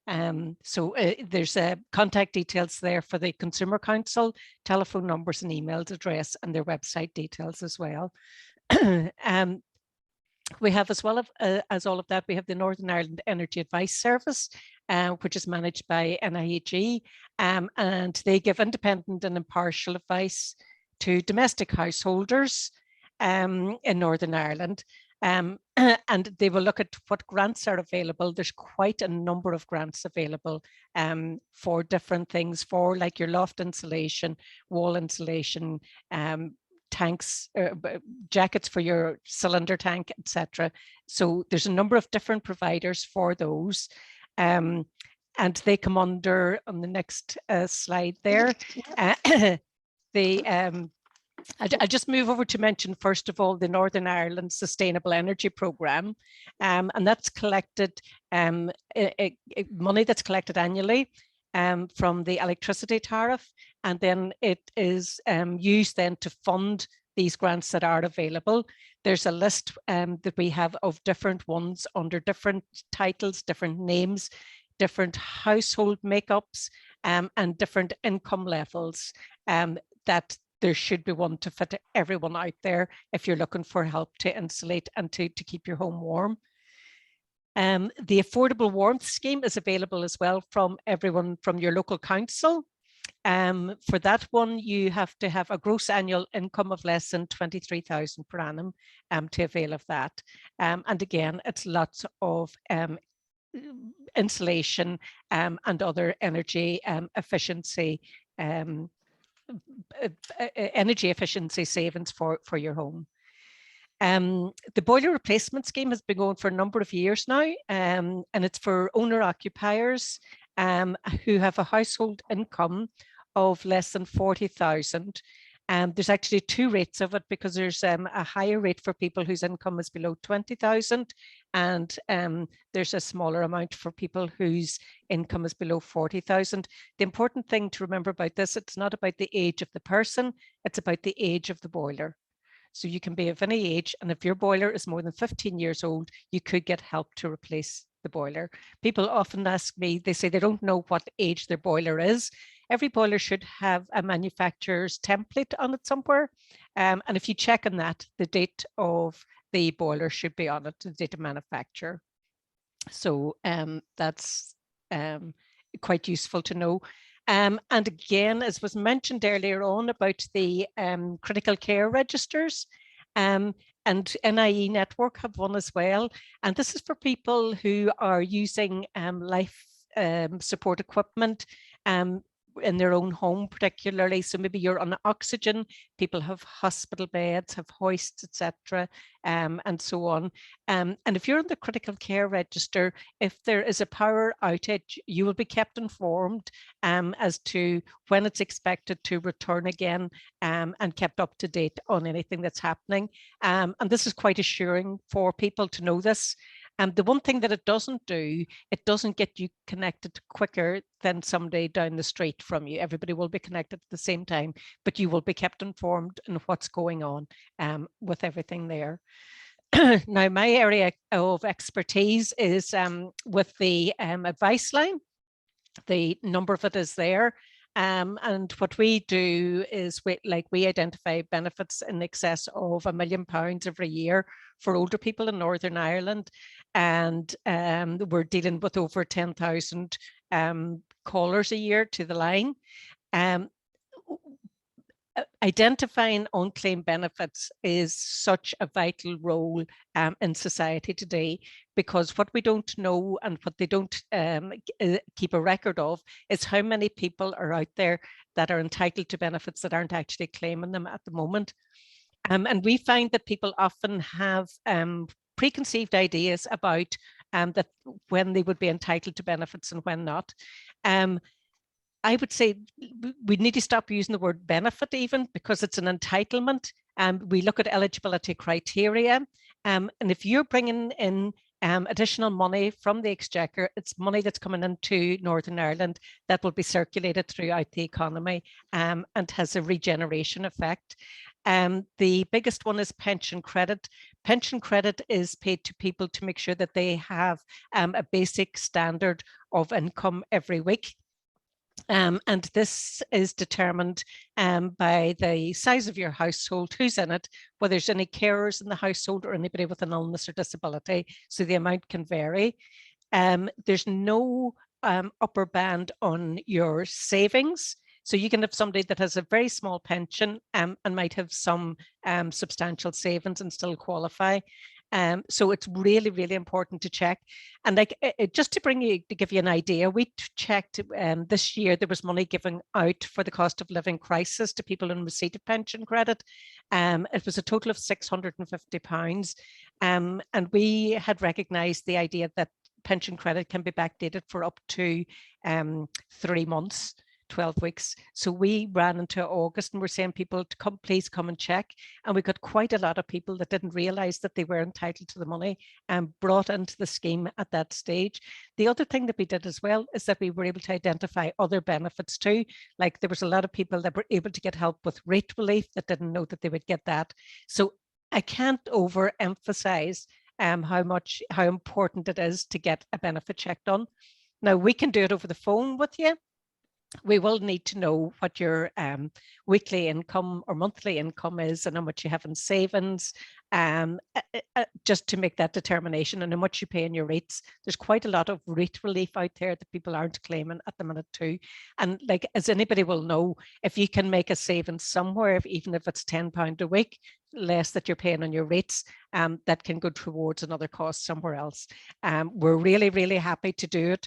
There's contact details there for the Consumer Council, telephone numbers and email address, and their website details as well. We have, as well as all of that, we have the Northern Ireland Energy Advice Service, which is managed by NIAG, and they give independent and impartial advice to domestic householders in Northern Ireland. And they will look at what grants are available. There's quite a number of grants available for different things, for like your loft insulation, wall insulation, tanks, jackets for your cylinder tank, etc. So there's a number of different providers for those. And they come under, on the next slide there, I'll just move over to mention, first of all, the Northern Ireland Sustainable Energy Programme, and that's collected, money that's collected annually from the electricity tariff, and then it is used then to fund these grants that are available. There's a list that we have of different ones under different titles, different names, different household makeups, and different income levels, that there should be one to fit everyone out there if you're looking for help to insulate and to keep your home warm. The Affordable Warmth Scheme is available as well from everyone from your local council. For that one, you have to have a gross annual income of less than 23,000 per annum to avail of that. And again, it's lots of insulation and other energy efficiency savings for your home. The boiler replacement scheme has been going for a number of years now, and it's for owner occupiers who have a household income of less than 40,000. There's actually two rates of it, because there's a higher rate for people whose income is below 20,000, and there's a smaller amount for people whose income is below 40,000. The important thing to remember about this, it's not about the age of the person, it's about the age of the boiler. So you can be of any age, and if your boiler is more than 15 years old, you could get help to replace the boiler. People often ask me, they say they don't know what age their boiler is. Every boiler should have a manufacturer's template on it somewhere. And if you check on that, the date of the boiler should be on it, the date of manufacture. So that's quite useful to know. And again, as was mentioned earlier on about the critical care registers, and NIE Network have one as well. And this is for people who are using life support equipment in their own home particularly. So maybe you're on oxygen, people have hospital beds, have hoists, etc., and so on. And if you're on the critical care register, if there is a power outage, you will be kept informed as to when it's expected to return again, and kept up to date on anything that's happening. And this is quite assuring for people to know this. And the one thing that it doesn't do, it doesn't get you connected quicker than somebody down the street from you. Everybody will be connected at the same time, but you will be kept informed in what's going on with everything there. Now, my area of expertise is with the advice line. The number of it is there. And what we do is we identify benefits in excess of £1 million every year for older people in Northern Ireland. And we're dealing with over 10,000 callers a year to the line. Identifying unclaimed benefits is such a vital role in society today, because what we don't know and what they don't keep a record of is how many people are out there that are entitled to benefits that aren't actually claiming them at the moment. And we find that people often have preconceived ideas about that when they would be entitled to benefits and when not. I would say we need to stop using the word benefit even, because it's an entitlement. We look at eligibility criteria. And if you're bringing in additional money from the Exchequer, it's money that's coming into Northern Ireland that will be circulated throughout the economy and has a regeneration effect. The biggest one is pension credit. Pension credit is paid to people to make sure that they have a basic standard of income every week. And this is determined by the size of your household, who's in it, whether there's any carers in the household or anybody with an illness or disability. So the amount can vary. There's no upper band on your savings. So you can have somebody that has a very small pension and might have some substantial savings and still qualify. So it's really, really important to check. And like just to give you an idea, we checked this year there was money given out for the cost of living crisis to people in receipt of pension credit. It was a total of £650. And we had recognised the idea that pension credit can be backdated for up to 3 months. 12 weeks. So we ran into August and we're saying people to come, please come and check. And we got quite a lot of people that didn't realize that they were entitled to the money and brought into the scheme at that stage. The other thing that we did as well is that we were able to identify other benefits too. Like there was a lot of people that were able to get help with rate relief that didn't know that they would get that. So I can't overemphasize how important it is to get a benefit check done. Now we can do it over the phone with you. We will need to know what your weekly income or monthly income is and how much you have in savings, just to make that determination, and how much you pay in your rates. There's quite a lot of rate relief out there that people aren't claiming at the minute too. And like, as anybody will know, if you can make a savings somewhere, even if it's £10 a week, less that you're paying on your rates, that can go towards another cost somewhere else. We're really, really happy to do it.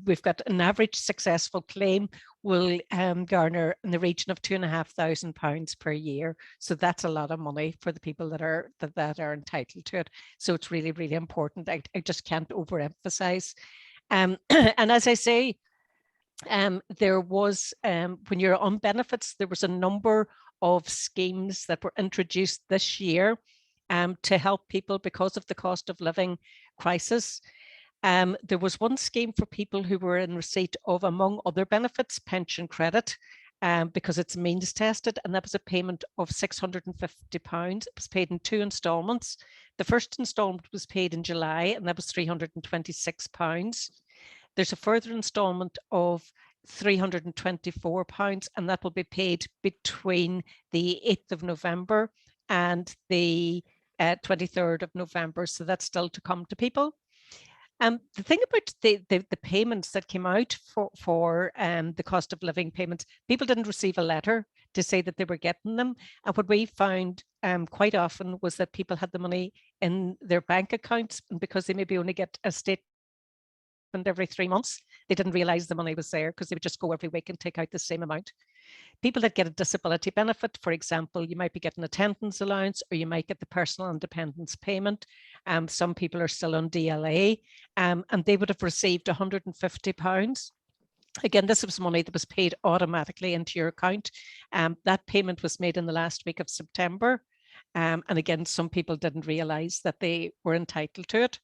We've got an average successful claim will garner in the region of £2,500 per year. So that's a lot of money for the people that are entitled to it. So it's really, really important. I just can't overemphasize. And as I say, there was, when you're on benefits, there was a number of schemes that were introduced this year to help people because of the cost of living crisis. There was one scheme for people who were in receipt of, among other benefits, pension credit, because it's means tested, and that was a payment of £650. It was paid in 2 instalments. The first instalment was paid in July, and that was £326. There's a further instalment of £324, and that will be paid between the 8th of November and the 23rd of November. So that's still to come to people. The thing about the payments that came out for the cost of living payments, people didn't receive a letter to say that they were getting them. And what we found quite often was that people had the money in their bank accounts, and because they maybe only get a statement every 3 months, they didn't realize the money was there because they would just go every week and take out the same amount. People that get a disability benefit, for example, you might be getting attendance allowance, or you might get the personal independence payment. Some people are still on DLA, and they would have received £150. Again, this was money that was paid automatically into your account. That payment was made in the last week of September. And again, some people didn't realize that they were entitled to it.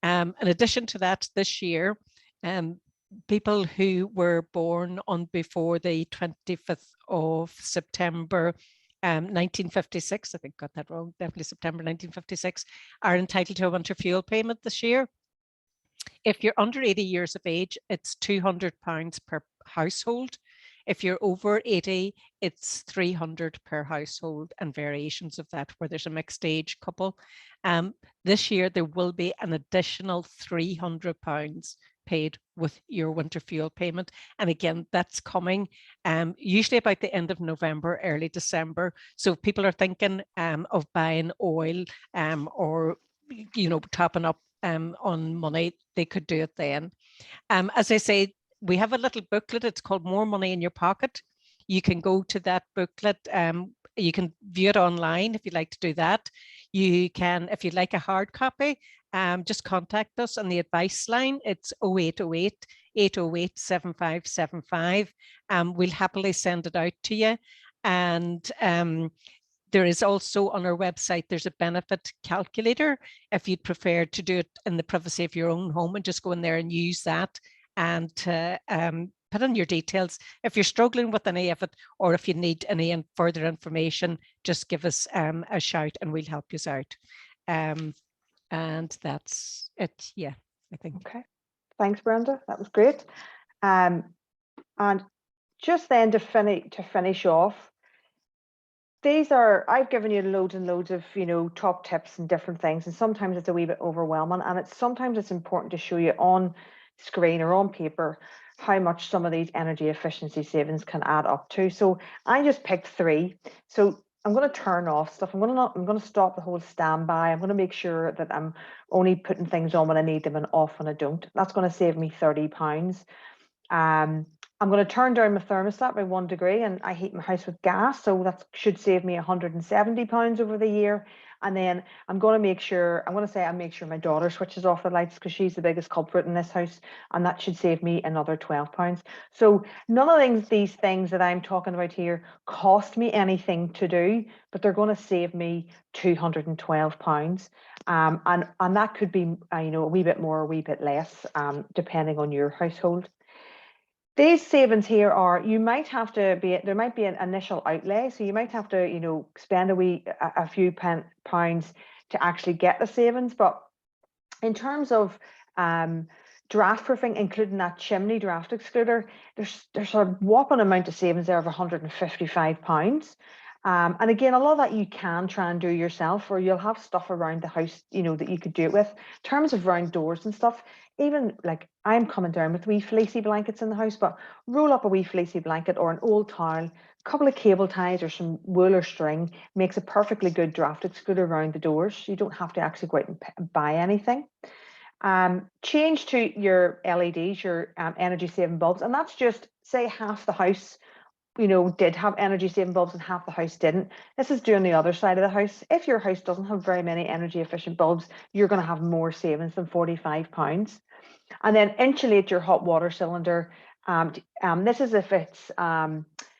In addition to that, this year, people who were born on before the 25th of September 1956, I think I got that wrong, definitely September 1956, are entitled to a winter fuel payment this year. If you're under 80 years of age, it's £200 per household. If you're over 80, it's £300 per household, and variations of that where there's a mixed age couple. This year, there will be an additional £300 paid with your winter fuel payment. And again, that's coming usually about the end of November, early December. So if people are thinking of buying oil or, topping up on money, they could do it then. As I say, we have a little booklet. It's called More Money in Your Pocket. You can go to that booklet. You can view it online if you'd like to do that. You can, if you'd like a hard copy, just contact us on the advice line. It's 0808 808 7575. We'll happily send it out to you. And there is also on our website, there's a benefit calculator if you'd prefer to do it in the privacy of your own home and just go in there and use that and put in your details. If you're struggling with any of it, or if you need any further information, just give us a shout and we'll help you out. And that's it. Yeah, I think. Okay. Thanks, Brenda. That was great. And just then to finish off, I've given you loads and loads of, top tips and different things, and sometimes it's a wee bit overwhelming, and sometimes it's important to show you on screen or on paper how much some of these energy efficiency savings can add up to. So I just picked 3. So I'm going to turn off stuff. I'm going to stop the whole standby. I'm going to make sure that I'm only putting things on when I need them and off when I don't. That's going to save me £30. I'm going to turn down my thermostat by 1 degree, and I heat my house with gas, so that should save me £170 over the year. And then I'm going to make sure my daughter switches off the lights, because she's the biggest culprit in this house, and that should save me another £12. So none of these things that I'm talking about here cost me anything to do, but they're going to save me £212. And that could be a wee bit more, a wee bit less, depending on your household. These savings here are, there might be an initial outlay, so you might have to, spend a few pounds to actually get the savings. But in terms of draft proofing, including that chimney draft excluder, there's a whopping amount of savings there of £155. And again, a lot of that you can try and do yourself, or you'll have stuff around the house, that you could do it with. In terms of round doors and stuff, even like I'm coming down with wee fleecy blankets in the house, but roll up a wee fleecy blanket or an old towel, a couple of cable ties or some wool or string makes a perfectly good draft excluder around the doors. You don't have to actually go out and buy anything. Change to your LEDs, your energy saving bulbs, and that's just, say, half the house did have energy saving bulbs and half the house didn't. This is doing the other side of the house. If your house doesn't have very many energy efficient bulbs, you're going to have more savings than £45. And then insulate your hot water cylinder. This is if it's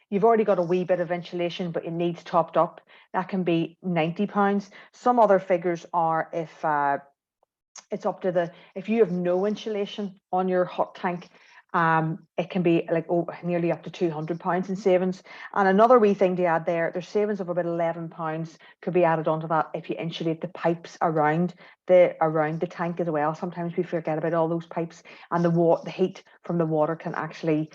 you've already got a wee bit of insulation, but it needs topped up. That can be £90. Some other figures are if it's up to if you have no insulation on your hot tank, it can be like nearly up to £200 in savings. And another wee thing to add there's savings of about £11 could be added onto that if you insulate the pipes around the tank as well. Sometimes we forget about all those pipes, and the heat from the water can actually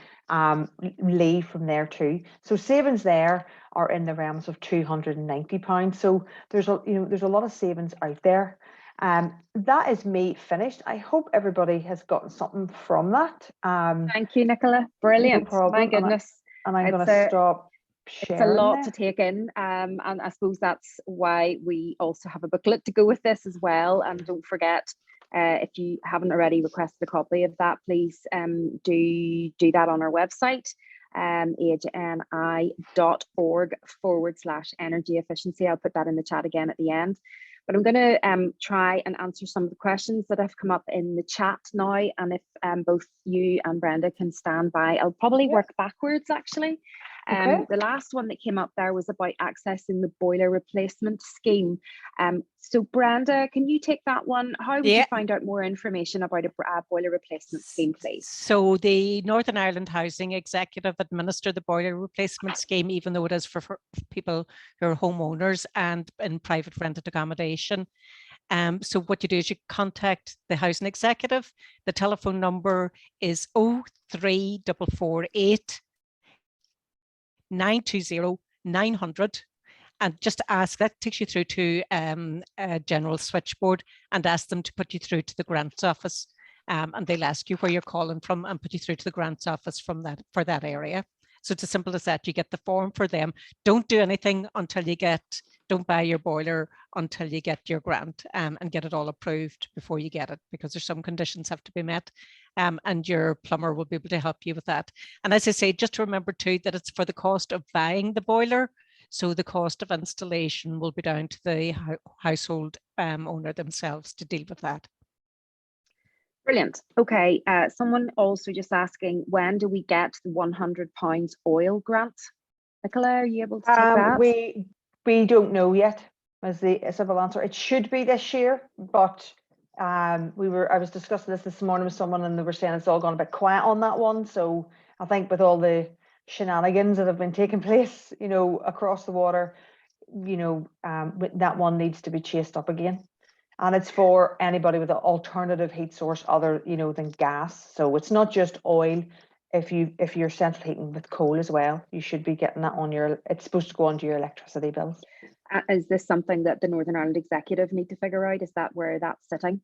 leave from there too. So savings there are in the realms of £290. So there's a lot of savings out there. That is me finished. I hope everybody has gotten something from that. Thank you, Nicola. Brilliant. No problem. My goodness. And I'm going to stop sharing. It's a lot to take in. And I suppose that's why we also have a booklet to go with this as well. And don't forget, if you haven't already requested a copy of that, please do that on our website, agni.org/energy efficiency. I'll put that in the chat again at the end. But I'm going to try and answer some of the questions that have come up in the chat now. And if both you and Brenda can stand by, I'll probably work backwards, actually. Okay. The last one that came up there was about accessing the boiler replacement scheme. So Brenda, can you take that one? How would you find out more information about a boiler replacement scheme, please? So the Northern Ireland Housing Executive administer the boiler replacement scheme, even though it is for people who are homeowners and in private rented accommodation. So what you do is you contact the housing executive. The telephone number is 03448 920 900, and just ask. That takes you through to a general switchboard, and ask them to put you through to the grants office, and they'll ask you where you're calling from and put you through to the grants office for that area. So it's as simple as that. You get the form for them. Don't do anything until don't buy your boiler until you get your grant, and get it all approved before you get it, because there's some conditions have to be met, and your plumber will be able to help you with that. And as I say, just remember too that it's for the cost of buying the boiler. So the cost of installation will be down to the household owner themselves to deal with that. Brilliant. Okay. Someone also just asking, when do we get the £100 oil grant? Nicola, are you able to take that? We don't know yet, as the simple answer. It should be this year, but I was discussing this morning with someone, and they were saying it's all gone a bit quiet on that one. So I think with all the shenanigans that have been taking place, you know, across the water, you know, that one needs to be chased up again. And it's for anybody with an alternative heat source other, you know, than gas. So it's not just oil. If you're central heating with coal as well, you should be getting that on your, it's supposed to go onto your electricity bills. Is this something that the Northern Ireland Executive need to figure out? Is that where that's sitting?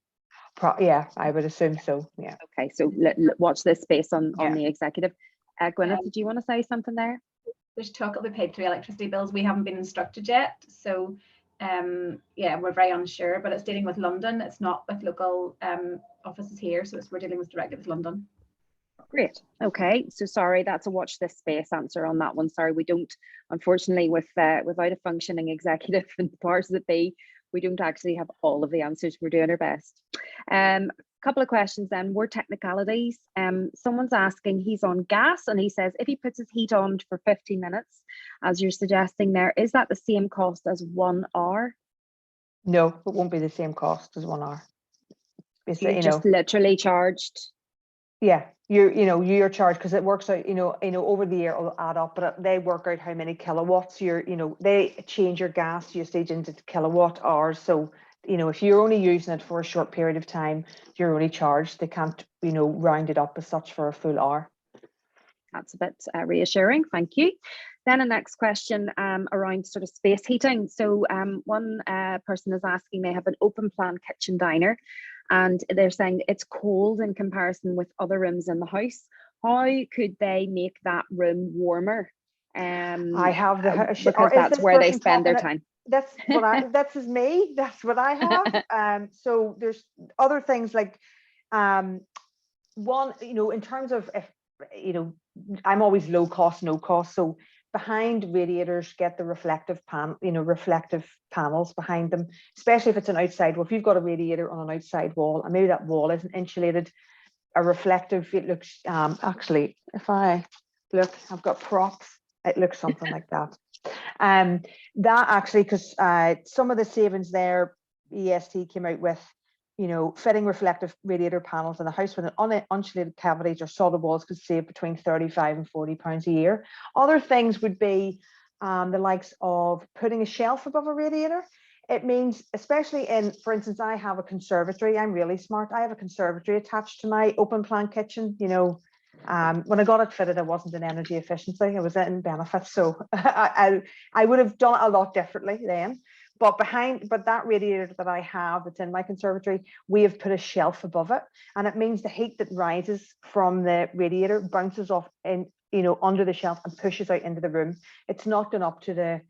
Yeah, I would assume so. Yeah. Okay, so watch this space on Yeah. the executive. Gwyneth, did you want to say something there? There's talk of the paid through electricity bills. We haven't been instructed yet, so yeah, we're very unsure. But it's dealing with London. It's not with local offices here, so we're dealing with directly with London. Great. Okay, so sorry, that's a watch this space answer on that one. Sorry, we don't, unfortunately, without a functioning executive and powers that be, we don't actually have all of the answers. We're doing our best. Couple of questions then, more technicalities. Someone's asking, he's on gas and he says if he puts his heat on for 15 minutes, as you're suggesting there, is that the same cost as 1 hour? No, it won't be the same cost as 1 hour. You're just literally charged. Yeah, you're charged because it works out, over the year it'll add up, but they work out how many kilowatts they change your gas usage into kilowatt hours. So, if you're only using it for a short period of time, you're only charged. They can't, round it up as such for a full hour. That's a bit reassuring. Thank you. Then a next question around sort of space heating. So one person is asking, they have an open plan kitchen diner and they're saying it's cold in comparison with other rooms in the house. How could they make that room warmer? I have the because that's where they spend their time. That's what that's me. That's what I have. So there's other things like one, in terms of if I'm always low cost, no cost. So behind radiators, get the reflective panels behind them, especially if it's an outside wall. If you've got a radiator on an outside wall and maybe that wall isn't insulated, a reflective, it looks actually, if I look, I've got props, it looks something like that. That actually, because some of the savings there, EST came out with, fitting reflective radiator panels in a house with an uninsulated cavities or solid walls could save between £35 and £40 a year. Other things would be the likes of putting a shelf above a radiator. It means, especially for instance, I have a conservatory. I'm really smart. I have a conservatory attached to my open plan kitchen. When I got it fitted, I wasn't in energy efficiency. I was in benefits. So I would have done it a lot differently then. But that radiator that I have that's in my conservatory, we have put a shelf above it. And it means the heat that rises from the radiator bounces off under the shelf and pushes out into the room. It's not done up to the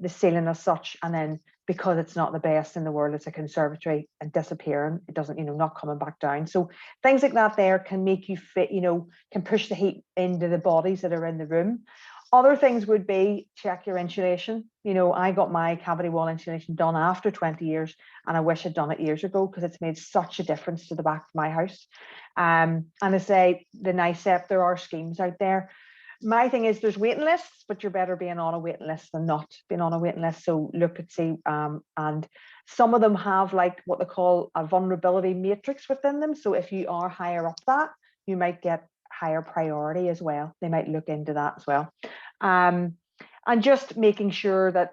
ceiling as such. And then because it's not the best in the world, it's a conservatory and disappearing. It doesn't, not coming back down. So things like that there can make you fit, can push the heat into the bodies that are in the room. Other things would be check your insulation. I got my cavity wall insulation done after 20 years, and I wish I'd done it years ago because it's made such a difference to the back of my house. And I say the NICEP, there are schemes out there. My thing is there's waiting lists, but you're better being on a waiting list than not being on a waiting list. So look and see, and some of them have like what they call a vulnerability matrix within them. So if you are higher up that, you might get higher priority as well. They might look into that as well. And just making sure that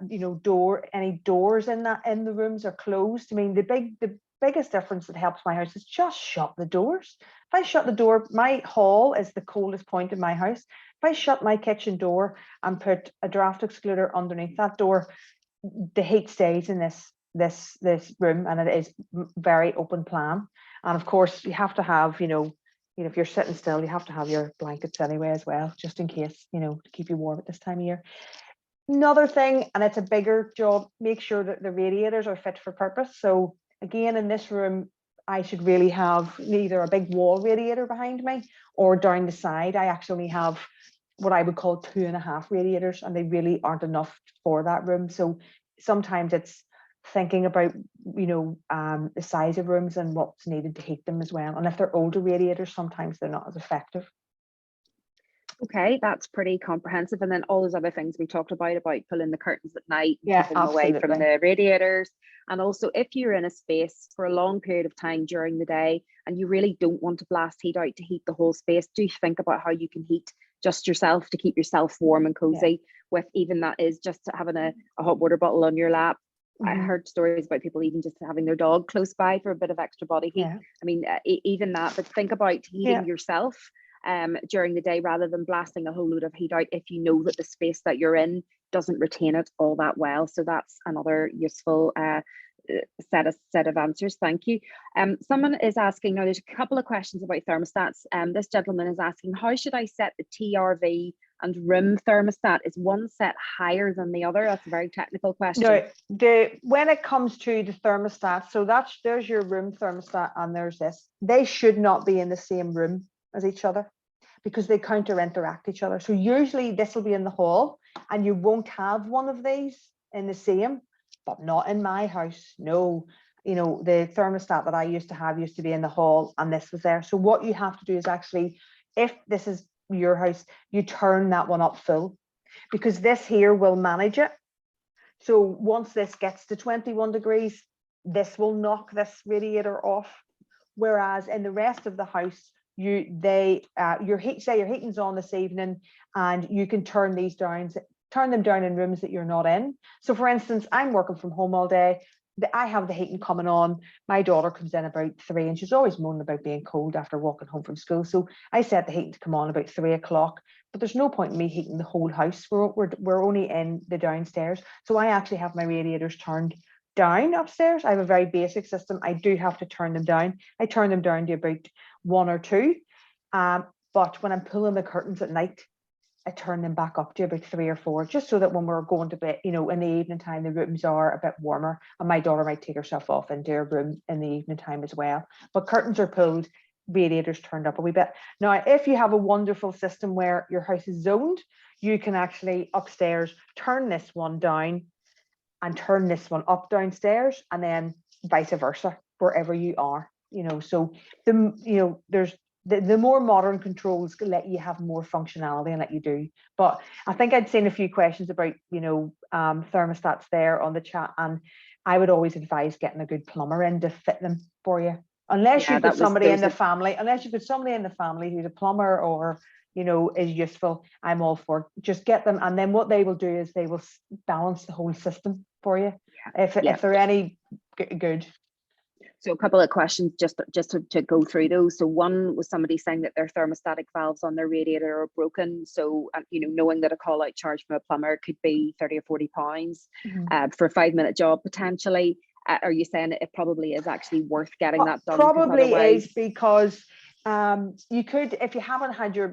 any doors in the rooms are closed. I mean, the biggest difference that helps my house is just shut the doors. If I shut the door, my hall is the coldest point in my house. If I shut my kitchen door and put a draft excluder underneath that door, the heat stays in this room, and it is very open plan. And of course, you have to have if you're sitting still, you have to have your blankets anyway as well, just in case, to keep you warm at this time of year. Another thing, and it's a bigger job, make sure that the radiators are fit for purpose. So again, in this room, I should really have either a big wall radiator behind me or down the side. I actually have what I would call 2.5 radiators, and they really aren't enough for that room. So sometimes it's thinking about the size of rooms and what's needed to heat them as well. And if they're older radiators, sometimes they're not as effective. Okay, that's pretty comprehensive. And then all those other things we talked about pulling the curtains at night, Yeah, keeping them away from absolutely. the radiators. And also, if you're in a space for a long period of time during the day and you really don't want to blast heat out to heat the whole space, do think about how you can heat just yourself to keep yourself warm and cozy. With even that is just having a hot water bottle on your lap. I heard stories about people even just having their dog close by for a bit of extra body heat. Yeah. I mean, even that, but think about heating yourself during the day rather than blasting a whole load of heat out if you know that the space that you're in doesn't retain it all that well. So that's another useful set of answers. Thank you. Someone is asking, now there's a couple of questions about thermostats. This gentleman is asking, how should I set the TRV and room thermostat? Is one set higher than the other? That's a very technical question. No, when it comes to the thermostat, so there's your room thermostat and there's this. They should not be in the same room as each other because they counter-interact each other. So usually this will be in the hall and you won't have one of these in the same, but not in my house. No, you know, the thermostat that I used to be in the hall and this was there. So what you have to do is actually, if this is your house, you turn that one up full because this here will manage it. So once this gets to 21 degrees, this will knock this radiator off. Whereas in the rest of the house, your heating's on this evening and you can turn them down in rooms that you're not in. So for instance, I'm working from home all day. I have the heating coming on. My daughter comes in about 3 and she's always moaning about being cold after walking home from school. So I set the heating to come on about 3 o'clock, but there's no point in me heating the whole house. We're only in the downstairs. So I actually have my radiators turned down upstairs. I have a very basic system. I do have to turn them down. I turn them down to about 1 or 2. But when I'm pulling the curtains at night, I turn them back up to about 3 or 4, just so that when we're going to bed, you know, in the evening time, the rooms are a bit warmer and my daughter might take herself off into her room in the evening time as well. But curtains are pulled, radiators turned up a wee bit. Now, if you have a wonderful system where your house is zoned, you can actually upstairs turn this one down and turn this one up downstairs, and then vice versa, wherever you are, you know. So there's the more modern controls let you have more functionality and let you do. But I think I'd seen a few questions about, you know, thermostats there on the chat, and I would always advise getting a good plumber in to fit them for you. Unless you've got somebody in the family, who's a plumber or, you know, is useful, I'm all for it. Just get them, and then what they will do is they will balance the whole system for you if they're any good. So a couple of questions just to go through those. So one was somebody saying that their thermostatic valves on their radiator are broken. So you know, knowing that a call out charge from a plumber could be 30 or 40 pounds for a 5-minute job potentially. Are you saying it probably is actually worth getting that done? Probably is, because you could, if you haven't had your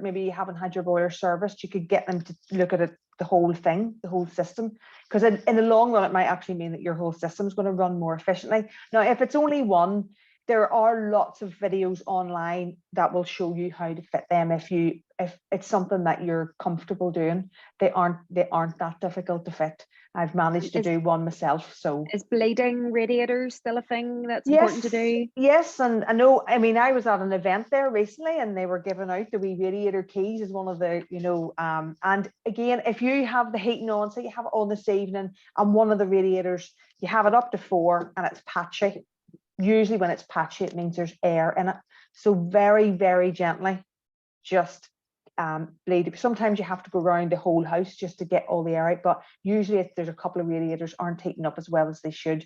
boiler serviced, you could get them to look at it, the whole thing, the whole system, because in the long run it might actually mean that your whole system is going to run more efficiently. Now, if it's only one, there are lots of videos online that will show you how to fit them if it's something that you're comfortable doing. They aren't that difficult to fit. I've managed to do one myself. So is bleeding radiators still a thing that's important to do? Yes, and I know, I mean, I was at an event there recently and they were giving out the wee radiator keys as one of the, you know, and again, if you have the heating on, so you have it on this evening and one of the radiators, you have it up to 4 and it's patchy. Usually when it's patchy, it means there's air in it. So very, very gently, just bleed. Sometimes you have to go around the whole house just to get all the air out, but usually if there's a couple of radiators aren't heating up as well as they should,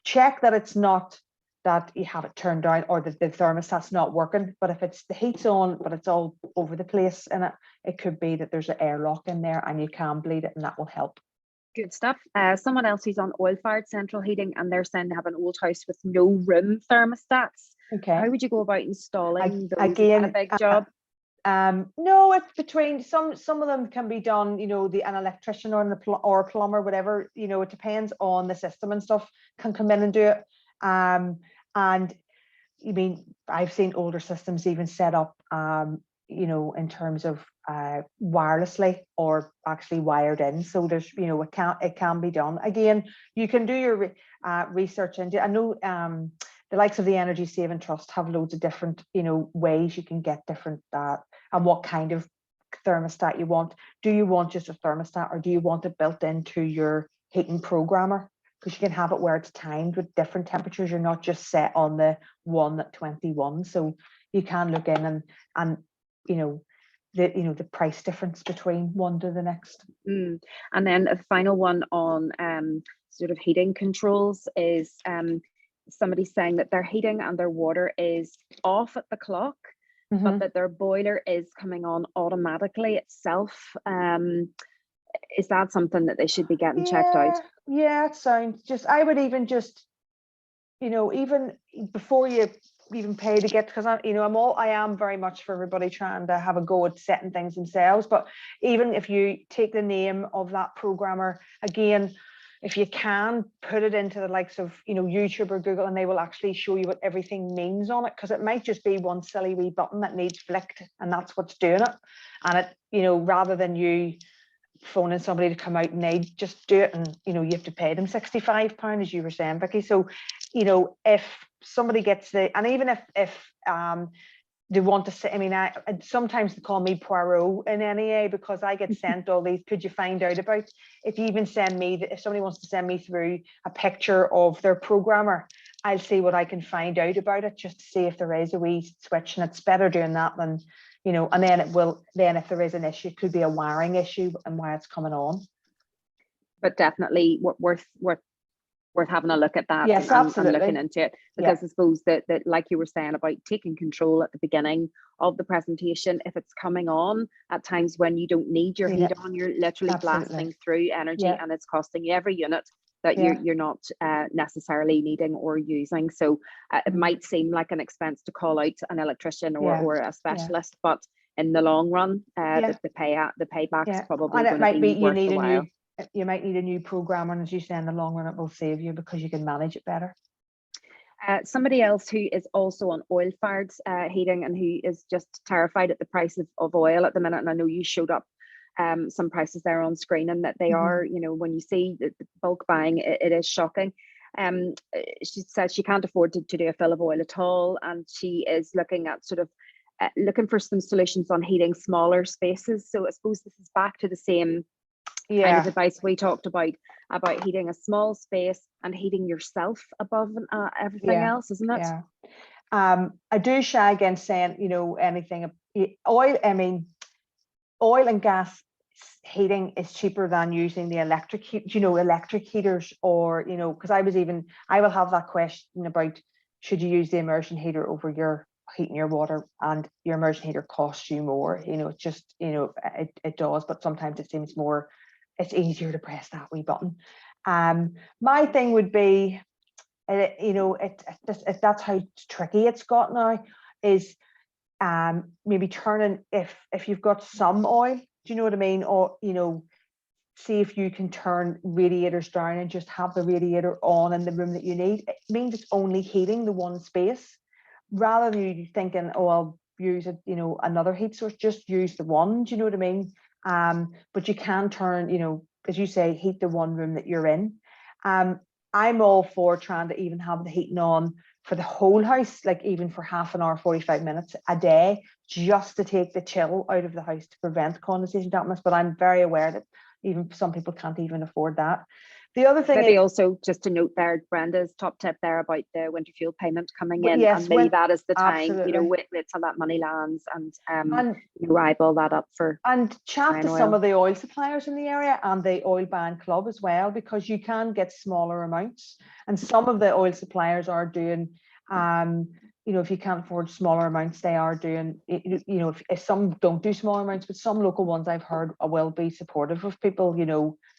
check that it's not that you have it turned down or that the thermostat's not working. But if it's the heat's on but it's all over the place in it, it could be that there's an airlock in there and you can bleed it, and that will help. Good stuff. Someone else who's on oil-fired central heating and they're saying they have an old house with no room thermostats. Okay. How would you go about installing those? Again, a big job? No, it's between some of them can be done, you know, an electrician or a plumber, whatever, you know, it depends on the system and stuff, can come in and do it. And you mean, I've seen older systems even set up, you know, in terms of wirelessly or actually wired in. So there's, you know, it can be done. Again, you can do your research into. I know the likes of the Energy Saving Trust have loads of different, you know, ways you can get different and what kind of thermostat you want. Do you want just a thermostat, or do you want it built into your heating programmer? Because you can have it where it's timed with different temperatures. You're not just set on the one at 21. So you can look in and the price difference between one to the next. And then a final one on sort of heating controls is somebody saying that their heating and their water is off at the clock, but that their boiler is coming on automatically itself. Is that something that they should be getting checked out? Yeah, it sounds just, I would even just, even before you even pay to get, because I am very much for everybody trying to have a go at setting things themselves. But even if you take the name of that programmer, again, if you can put it into the likes of YouTube or Google, and they will actually show you what everything means on it, because it might just be one silly wee button that needs flicked, and that's what's doing it. And it, rather than you phoning somebody to come out and they just do it, and you have to pay them £65, as you were saying, Vicky. So if somebody gets and even if they want to say, I sometimes they call me Poirot in NEA, because I get sent all these, could you find out about, if you even send me, if somebody wants to send me through a picture of their programmer, I'll see what I can find out about it, just to see if there is a wee switch. And it's better doing that than and then if there is an issue, it could be a wiring issue and why it's coming on. But definitely worth having a look at that. Yes, and looking into it, because I suppose that like you were saying about taking control at the beginning of the presentation, if it's coming on at times when you don't need your heat on, you're literally blasting through energy, and it's costing you every unit that you're not necessarily needing or using. So it might seem like an expense to call out an electrician or a specialist, but in the long run, the payback's probably and it going might to be you worth need a while. You might need a new programmer, and as you say, in the long run it will save you because you can manage it better. Somebody else who is also on oil-fired heating and who is just terrified at the price of oil at the minute, and I know you showed up some prices there on screen, and that they are, when you see the bulk buying, it is shocking. She says she can't afford to do a fill of oil at all, and she is looking at looking for some solutions on heating smaller spaces. So I suppose this is back to the same kind of advice we talked about heating a small space and heating yourself above everything else, isn't it? I do shy against saying anything oil. Oil and gas heating is cheaper than using the electric heaters, or because I will have that question about, should you use the immersion heater over your heating your water, and your immersion heater costs you more. It just it does, but sometimes it seems more, it's easier to press that wee button. My thing would be, that's how tricky it's got now, is maybe turning, if you've got some oil, do you know what I mean? Or see if you can turn radiators down and just have the radiator on in the room that you need. It means it's only heating the one space, rather than you thinking, oh, I'll use it, another heat source. Just use the one. Do you know what I mean? But you can turn, as you say, heat the one room that you're in. I'm all for trying to even have the heating on for the whole house, like even for half an hour, 45 minutes a day, just to take the chill out of the house to prevent condensation dampness. But I'm very aware that even some people can't even afford that. The other thing maybe also just to note there, Brenda's top tip there about the winter fuel payment coming in, yes, and maybe that is the time, absolutely. It's how that money lands, and you eyeball that up for. And chat to some of the oil suppliers in the area and the oil ban club as well, because you can get smaller amounts, and some of the oil suppliers are doing, if you can't afford smaller amounts, they are doing, if some don't do smaller amounts, but some local ones I've heard will be supportive of people,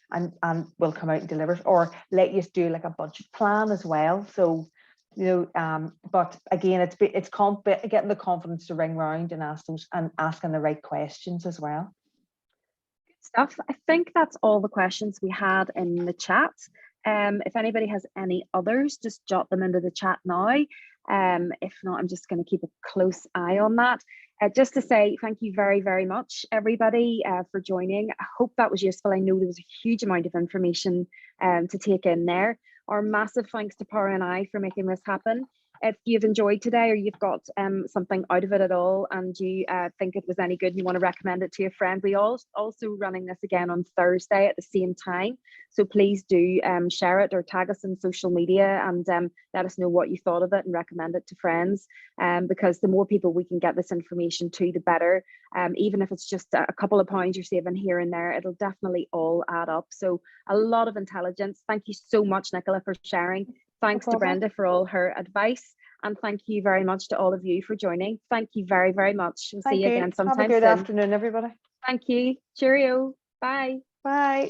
and will come out and deliver, or let you do like a budget plan as well. So, but again, it's getting the confidence to ring round and asking the right questions as well. Good stuff. I think that's all the questions we had in the chat. If anybody has any others, just jot them into the chat now. If not, I'm just going to keep a close eye on that. Just to say thank you very, very much, everybody, for joining. I hope that was useful. I know there was a huge amount of information to take in there. Our massive thanks to Power NI for making this happen. if you've enjoyed today or you've got something out of it at all and you think it was any good and you want to recommend it to a friend, we also running this again on Thursday at the same time. So please do share it or tag us in social media and let us know what you thought of it and recommend it to friends, because the more people we can get this information to, the better. Even if it's just a couple of pounds you're saving here and there, it'll definitely all add up. So a lot of intelligence. Thank you so much, Nicola, for sharing. Thanks to Brenda for all her advice. And thank you very much to all of you for joining. Thank you very, very much. We'll see you again sometime Have a good soon. afternoon, everybody. Thank you. Cheerio. Bye. Bye.